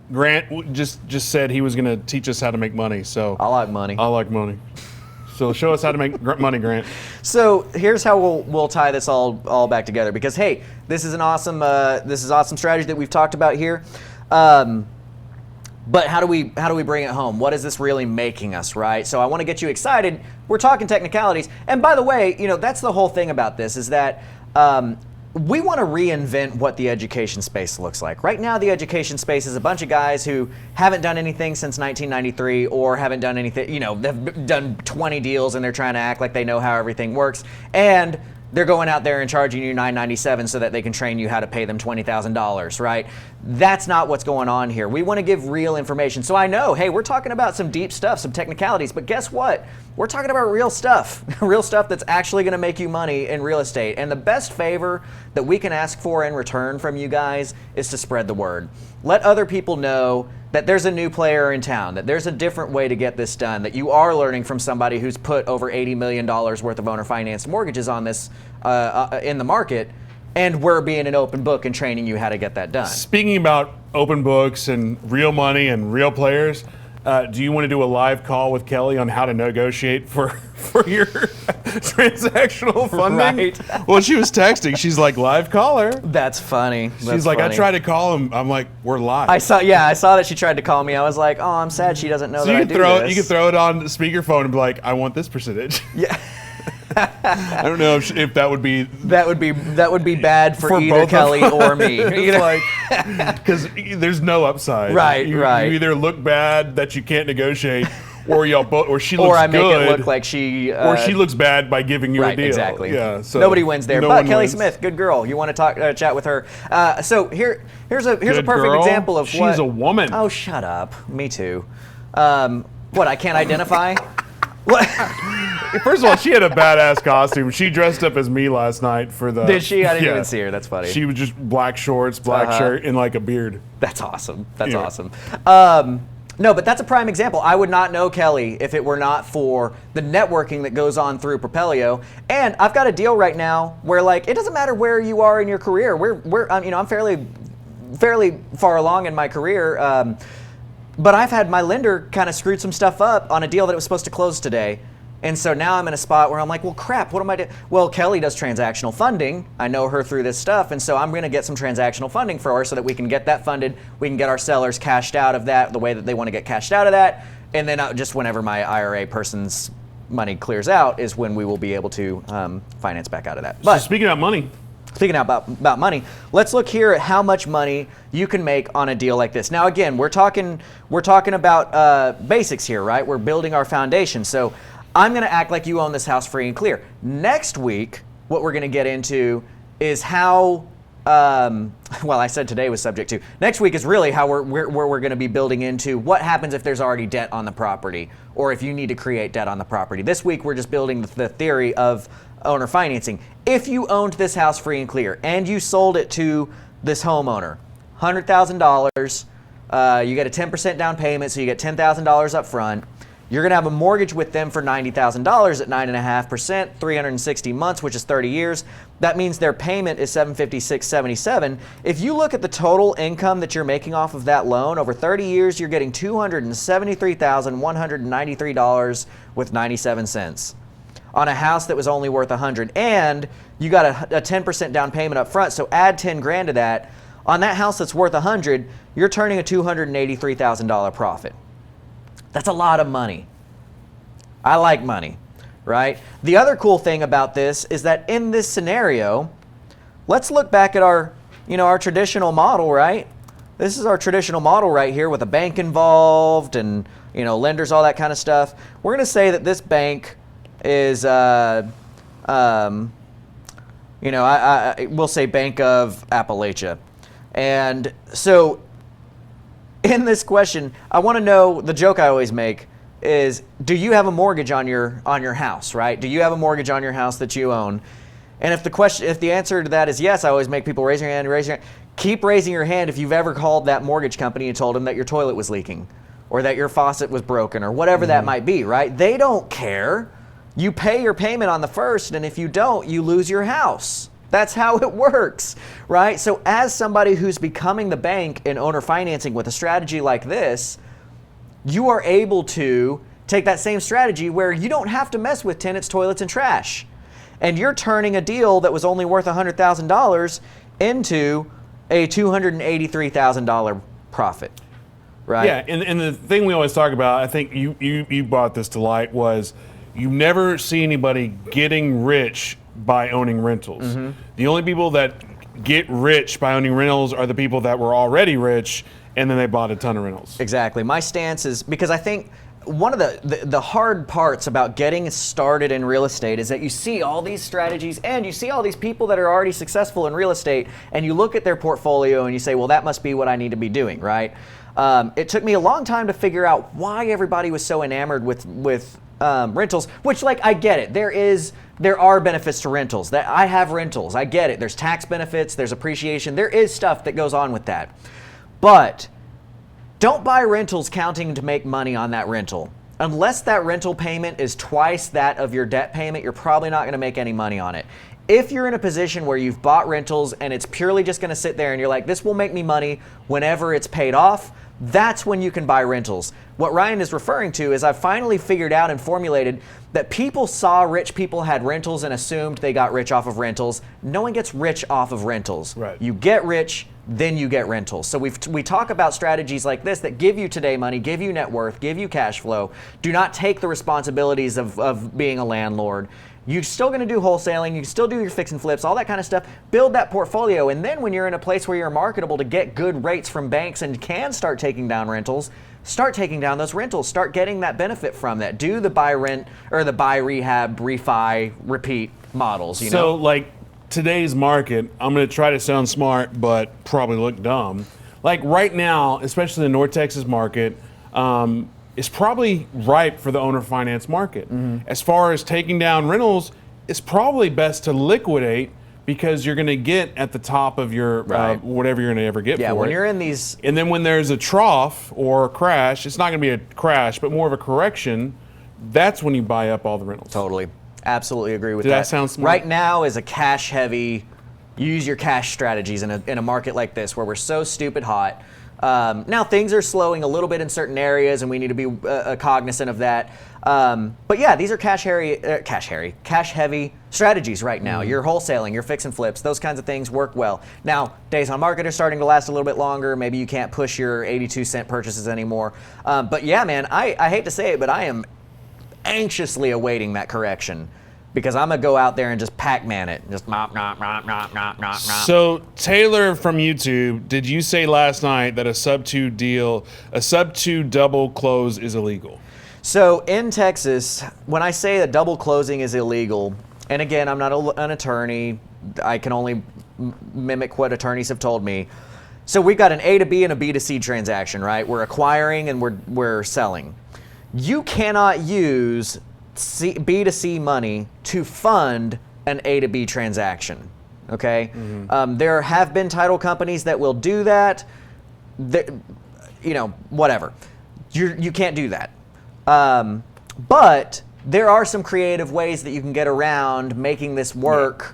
Grant just said he was going to teach us how to make money. So I like money. I like money. So show us how to make money, Grant. So here's how we'll tie this all back together, because hey, this is awesome strategy that we've talked about here. But how do we bring it home? What is this really making us, right? So I want to get you excited. We're talking technicalities. And by the way, that's the whole thing about this, is that we want to reinvent what the education space looks like. Right now, the education space is a bunch of guys who haven't done anything since 1993 or haven't done anything, they've done 20 deals and they're trying to act like they know how everything works. And they're going out there and charging you $997 so that they can train you how to pay them $20,000, right? That's not what's going on here. We want to give real information. So I know, hey, we're talking about some deep stuff, some technicalities, but guess what? We're talking about real stuff that's actually going to make you money in real estate. And the best favor that we can ask for in return from you guys is to spread the word. Let other people know that there's a new player in town, that there's a different way to get this done, that you are learning from somebody who's put over $80 million worth of owner-financed mortgages on this in the market, and we're being an open book and training you how to get that done. Speaking about open books and real money and real players, do you want to do a live call with Kelly on how to negotiate for your transactional funding? Right. Well, she was texting. She's like, live caller. That's funny. She's like, I tried to call him. I'm like, we're live. I saw that she tried to call me. I was like, oh, I'm sad she doesn't know that I do this. You can throw it on speakerphone and be like, I want this percentage. Yeah. I don't know if that would be that would be bad for either both Kelly or me. Because there's no upside. Right. You either look bad that you can't negotiate, or y'all both, or she looks good, or I make it look like she, or she looks bad by giving you a deal. Exactly. Yeah. So nobody wins there. No but Kelly wins. Smith, good girl. You want to chat with her? So here's a perfect example of She's a woman. Oh, shut up. Me too. What? I can't identify. What? First of all, she had a badass costume. She dressed up as me last night for the. Did she? I didn't even see her. That's funny. She was just black shorts, black shirt, and like a beard. That's awesome. That's awesome. No, but that's a prime example. I would not know Kelly if it were not for the networking that goes on through Propelio. And I've got a deal right now where, like, it doesn't matter where you are in your career. I'm fairly far along in my career. But I've had my lender kind of screwed some stuff up on a deal that was supposed to close today. And so now I'm in a spot where I'm like, well, crap, what am I doing? Well, Kelly does transactional funding. I know her through this stuff. And so I'm going to get some transactional funding for her so that we can get that funded. We can get our sellers cashed out of that the way that they want to get cashed out of that. And then just whenever my IRA person's money clears out is when we will be able to finance back out of that. But so speaking of money. about money, let's look here at how much money you can make on a deal like this. Now, again, we're talking about basics here, right? We're building our foundation. So I'm going to act like you own this house free and clear. Next week, what we're going to get into is how, well, I said today was subject to. Next week is really how we're going to be building into what happens if there's already debt on the property or if you need to create debt on the property. This week, we're just building the theory of owner financing. If you owned this house free and clear and you sold it to this homeowner, $100,000, you get a 10% down payment, so you get $10,000 up front. You're going to have a mortgage with them for $90,000 at 9.5%, 360 months, which is 30 years. That means their payment is $756.77. If you look at the total income that you're making off of that loan over 30 years, you're getting $273,193 with 97 cents on a house that was only worth $100, and you got a 10% down payment up front. So add 10 grand to that. On that house that's worth $100, you're turning a $283,000 profit. That's a lot of money. I like money, right? The other cool thing about this is that in this scenario, let's look back at our traditional model, right? This is our traditional model right here with a bank involved and, lenders, all that kind of stuff. We're going to say that this bank is, we'll say Bank of Appalachia. And so in this question, I want to know, the joke I always make is, do you have a mortgage on your house, right? Do you have a mortgage on your house that you own? And if the answer to that is yes, I always make people raise your hand. Keep raising your hand if you've ever called that mortgage company and told them that your toilet was leaking or that your faucet was broken or whatever that might be, right? They don't care. You pay your payment on the first, and if you don't, you lose your house. That's how it works, right? So as somebody who's becoming the bank in owner financing with a strategy like this, you are able to take that same strategy where you don't have to mess with tenants, toilets, and trash. And you're turning a deal that was only worth $100,000 into a $283,000 profit, right? Yeah, and the thing we always talk about, I think you brought this to light, was you never see anybody getting rich by owning rentals. Mm-hmm. The only people that get rich by owning rentals are the people that were already rich and then they bought a ton of rentals. Exactly. My stance is, because I think one of the hard parts about getting started in real estate is that you see all these strategies and you see all these people that are already successful in real estate, and you look at their portfolio and you say, well, that must be what I need to be doing, right? It took me a long time to figure out why everybody was so enamored with rentals, which, like, I get it. There are benefits to rentals. That I have rentals. I get it. There's tax benefits, there's appreciation. There is stuff that goes on with that. But don't buy rentals counting to make money on that rental. Unless that rental payment is twice that of your debt payment, you're probably not going to make any money on it. If you're in a position where you've bought rentals and it's purely just going to sit there and you're like, this will make me money whenever it's paid off, that's when you can buy rentals. What Ryan is referring to is I've finally figured out and formulated that people saw rich people had rentals and assumed they got rich off of rentals. No one gets rich off of rentals. Right. You get rich, then you get rentals. So we talk about strategies like this that give you today money, give you net worth, give you cash flow. Do not take the responsibilities of being a landlord. You're still going to do wholesaling. You can still do your fix and flips, all that kind of stuff. Build that portfolio. And then when you're in a place where you're marketable to get good rates from banks and can start taking down rentals, start taking down those rentals. Start getting that benefit from that. Do the buy rent or the buy rehab, refi, repeat models. So like today's market, I'm going to try to sound smart, but probably look dumb. Like right now, especially the North Texas market, is probably ripe for the owner finance market. Mm-hmm. As far as taking down rentals, it's probably best to liquidate because you're going to get at the top of your whatever you're going to ever get for it. Yeah, when you're in these... And then when there's a trough or a crash, it's not going to be a crash, but more of a correction, that's when you buy up all the rentals. Totally. Absolutely agree with that. that. Did that sound smart? Right now is a cash-heavy, use your cash strategies in a market like this where we're so stupid hot. Now things are slowing a little bit in certain areas, and we need to be cognizant of that. But yeah, these are cash-heavy strategies right now. You're wholesaling, you're fix and flips, those kinds of things work well. Now, days on market are starting to last a little bit longer. Maybe you can't push your 82-cent purchases anymore. But yeah, man, I hate to say it, but I am anxiously awaiting that correction because I'm gonna go out there and just Pac-Man it, just mop. So Taylor from YouTube, did you say last night that a sub-2 double close is illegal? So in Texas, when I say that double closing is illegal, and again, I'm not an attorney, I can only mimic what attorneys have told me. So we've got an A to B and a B to C transaction, right? We're acquiring and we're selling. You cannot use B to C money to fund an A to B transaction, okay? There have been title companies that will do that. Whatever. You can't do that. But there are some creative ways that you can get around making this work.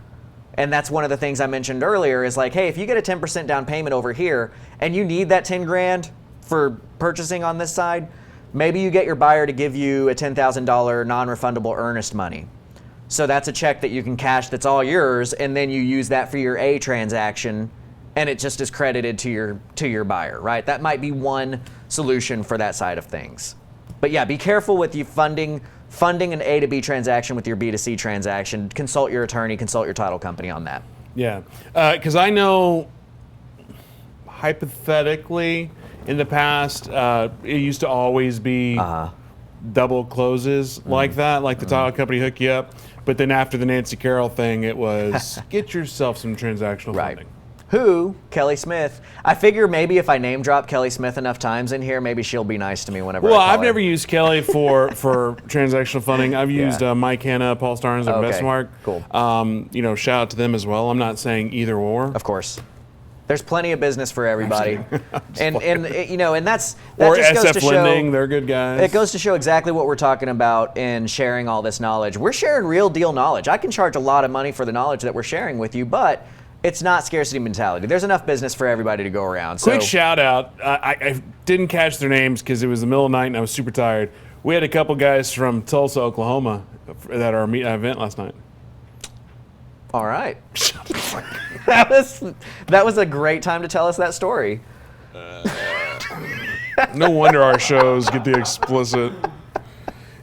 And that's one of the things I mentioned earlier is like, hey, if you get a 10% down payment over here and you need that 10 grand for purchasing on this side, maybe you get your buyer to give you a $10,000 non-refundable earnest money. So that's a check that you can cash that's all yours, and then you use that for your A transaction, and it just is credited to your buyer, right? That might be one solution for that side of things. But yeah, be careful with you funding an A to B transaction with your B to C transaction. Consult your attorney, consult your title company on that. Yeah, because I know hypothetically in the past, it used to always be double closes like that, like the title company hook you up. But then after the Nancy Carroll thing, it was get yourself some transactional funding. Who, Kelly Smith, I figure maybe if I name drop Kelly Smith enough times in here, maybe she'll be nice to me whenever I call I've her. never used Kelly for transactional funding. I've used Mike Hanna, Paul Starnes, and Bestmark. Cool. Shout out to them as well. I'm not saying either or. Of course. There's plenty of business for everybody. and that or just goes SF to show, Lending, they're good guys. It goes to show exactly what we're talking about in sharing all this knowledge. We're sharing real deal knowledge. I can charge a lot of money for the knowledge that we're sharing with you, but it's not scarcity mentality. There's enough business for everybody to go around. Quick shout out. I didn't catch their names because it was the middle of the night and I was super tired. We had a couple guys from Tulsa, Oklahoma at our event last night. All right. That was a great time to tell us that story. No wonder our shows get the explicit.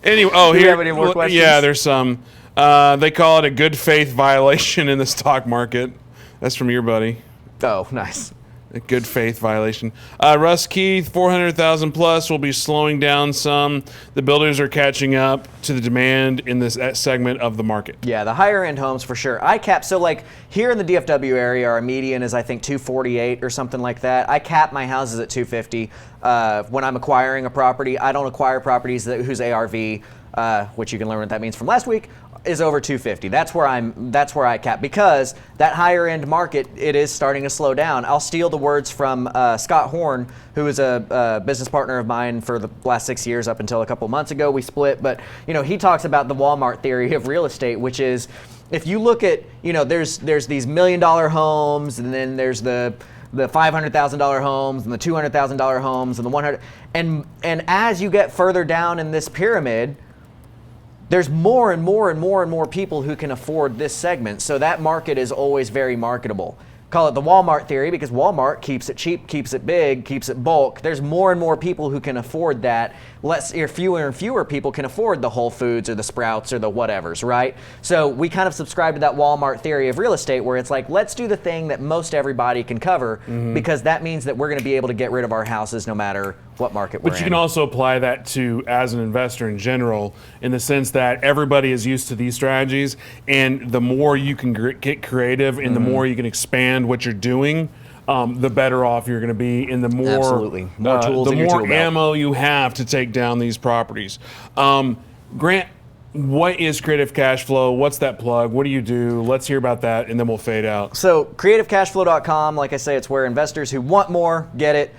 Anyway, Do you have any more questions? Yeah, there's some. They call it a good faith violation in the stock market. That's from your buddy. Oh, nice. A good faith violation. Russ Keith, 400,000 plus will be slowing down some. The builders are catching up to the demand in this segment of the market. Yeah, the higher end homes for sure. I cap, so like here in the DFW area, our median is I think 248 or something like that. I cap my houses at 250. When I'm acquiring a property, I don't acquire properties whose ARV, which you can learn what that means from last week, is over 250. That's where I cap, because that higher end market, it is starting to slow down. I'll steal the words from Scott Horn, who is a business partner of mine for the last 6 years up until a couple months ago. We split, but he talks about the Walmart theory of real estate, which is if you look at, there's these $1 million homes, and then there's the $500,000 homes and the $200,000 homes and the 100, and as you get further down in this pyramid, there's more and more and more and more people who can afford this segment. So that market is always very marketable. Call it the Walmart theory, because Walmart keeps it cheap, keeps it big, keeps it bulk. There's more and more people who can afford that. Fewer and fewer people can afford the Whole Foods or the Sprouts or the whatevers, right? So we kind of subscribe to that Walmart theory of real estate, where it's like, let's do the thing that most everybody can cover, because that means that we're going to be able to get rid of our houses no matter what market we're in. But you can also apply that to as an investor in general, in the sense that everybody is used to these strategies, and the more you can get creative and the more you can expand what you're doing, the better off you're going to be, and the more absolutely more tools, the in your more tool belt. ammo you have to take down these properties. Grant, what is Creative Cash Flow? What's that plug? What do you do? Let's hear about that, and then we'll fade out. So creativecashflow.com, like I say, it's where investors who want more get it.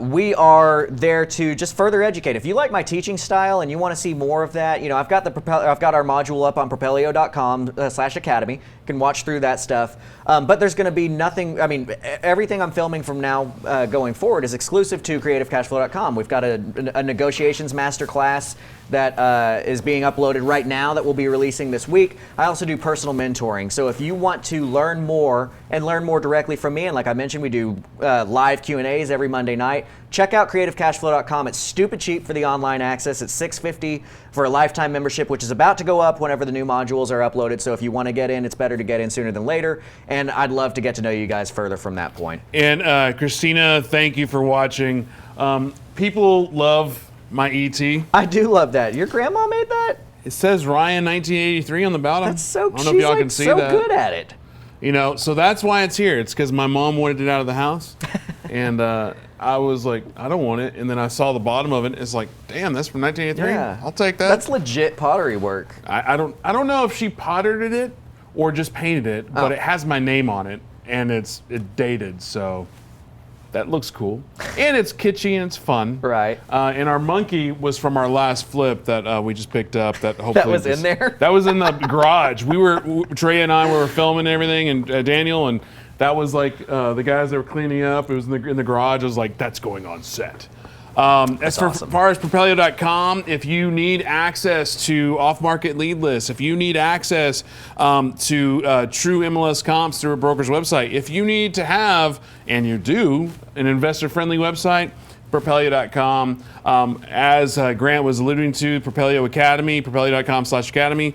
We are there to just further educate. If you like my teaching style and you want to see more of that, I've got our module up on propelio.com/academy. You can watch through that stuff. But there's going to be nothing. Everything I'm filming from now going forward is exclusive to creativecashflow.com. We've got a negotiations masterclass that is being uploaded right now that we'll be releasing this week. I also do personal mentoring. So if you want to learn more and learn more directly from me, and like I mentioned, we do live Q&As every Monday night, check out creativecashflow.com. It's stupid cheap for the online access. It's $650 for a lifetime membership, which is about to go up whenever the new modules are uploaded. So if you want to get in, it's better to get in sooner than later. And I'd love to get to know you guys further from that point. And Christina, thank you for watching. People love my ET. I do love that. Your grandma made that? It says Ryan 1983 on the bottom. That's so I don't know if y'all can see so that. good at it. You know, so that's why it's here. It's because my mom wanted it out of the house. And I was like, I don't want it. And then I saw the bottom of it. It's like, damn, that's from 1983. Yeah. I'll take that. That's legit pottery work. I don't know if she pottered it or just painted it, but it has my name on it, and it's dated, so that looks cool. And it's kitschy and it's fun. Right. And our monkey was from our last flip that we just picked up. That hopefully That was in there? That was in the garage. Trey and I were filming everything, and Daniel, and that was like the guys that were cleaning up. It was in the garage. I was like, that's going on set. As far as Propelio.com, if you need access to off-market lead lists, if you need access to true MLS comps through a broker's website, if you need to have, and you do, an investor-friendly website, Propelio.com. As Grant was alluding to, Propelio Academy, Propelio.com/academy,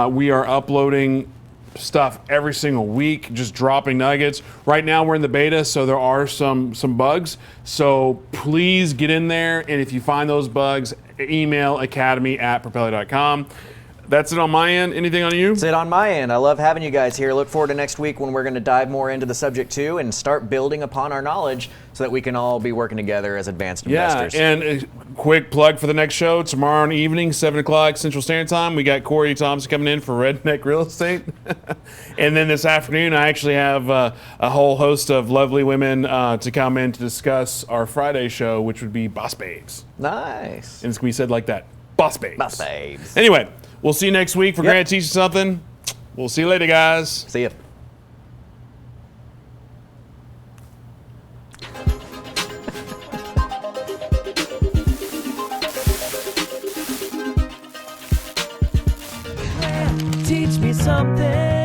we are uploading stuff every single week, just dropping nuggets. Right now we're in the beta, so there are some bugs. So please get in there, and if you find those bugs, email academy@propelio.com. That's it on my end. Anything on you? That's it on my end. I love having you guys here. Look forward to next week when we're going to dive more into the subject too and start building upon our knowledge so that we can all be working together as advanced investors. Yeah, and a quick plug for the next show tomorrow evening, 7 o'clock Central Standard Time. We got Corey Thompson coming in for Redneck Real Estate. And then this afternoon, I actually have a whole host of lovely women to come in to discuss our Friday show, which would be Boss Babes. Nice. And it's going to be said like that, Boss Babes. Boss Babes. Anyway, we'll see you next week for Grant Teach You Something. We'll see you later, guys. See ya. Teach me something.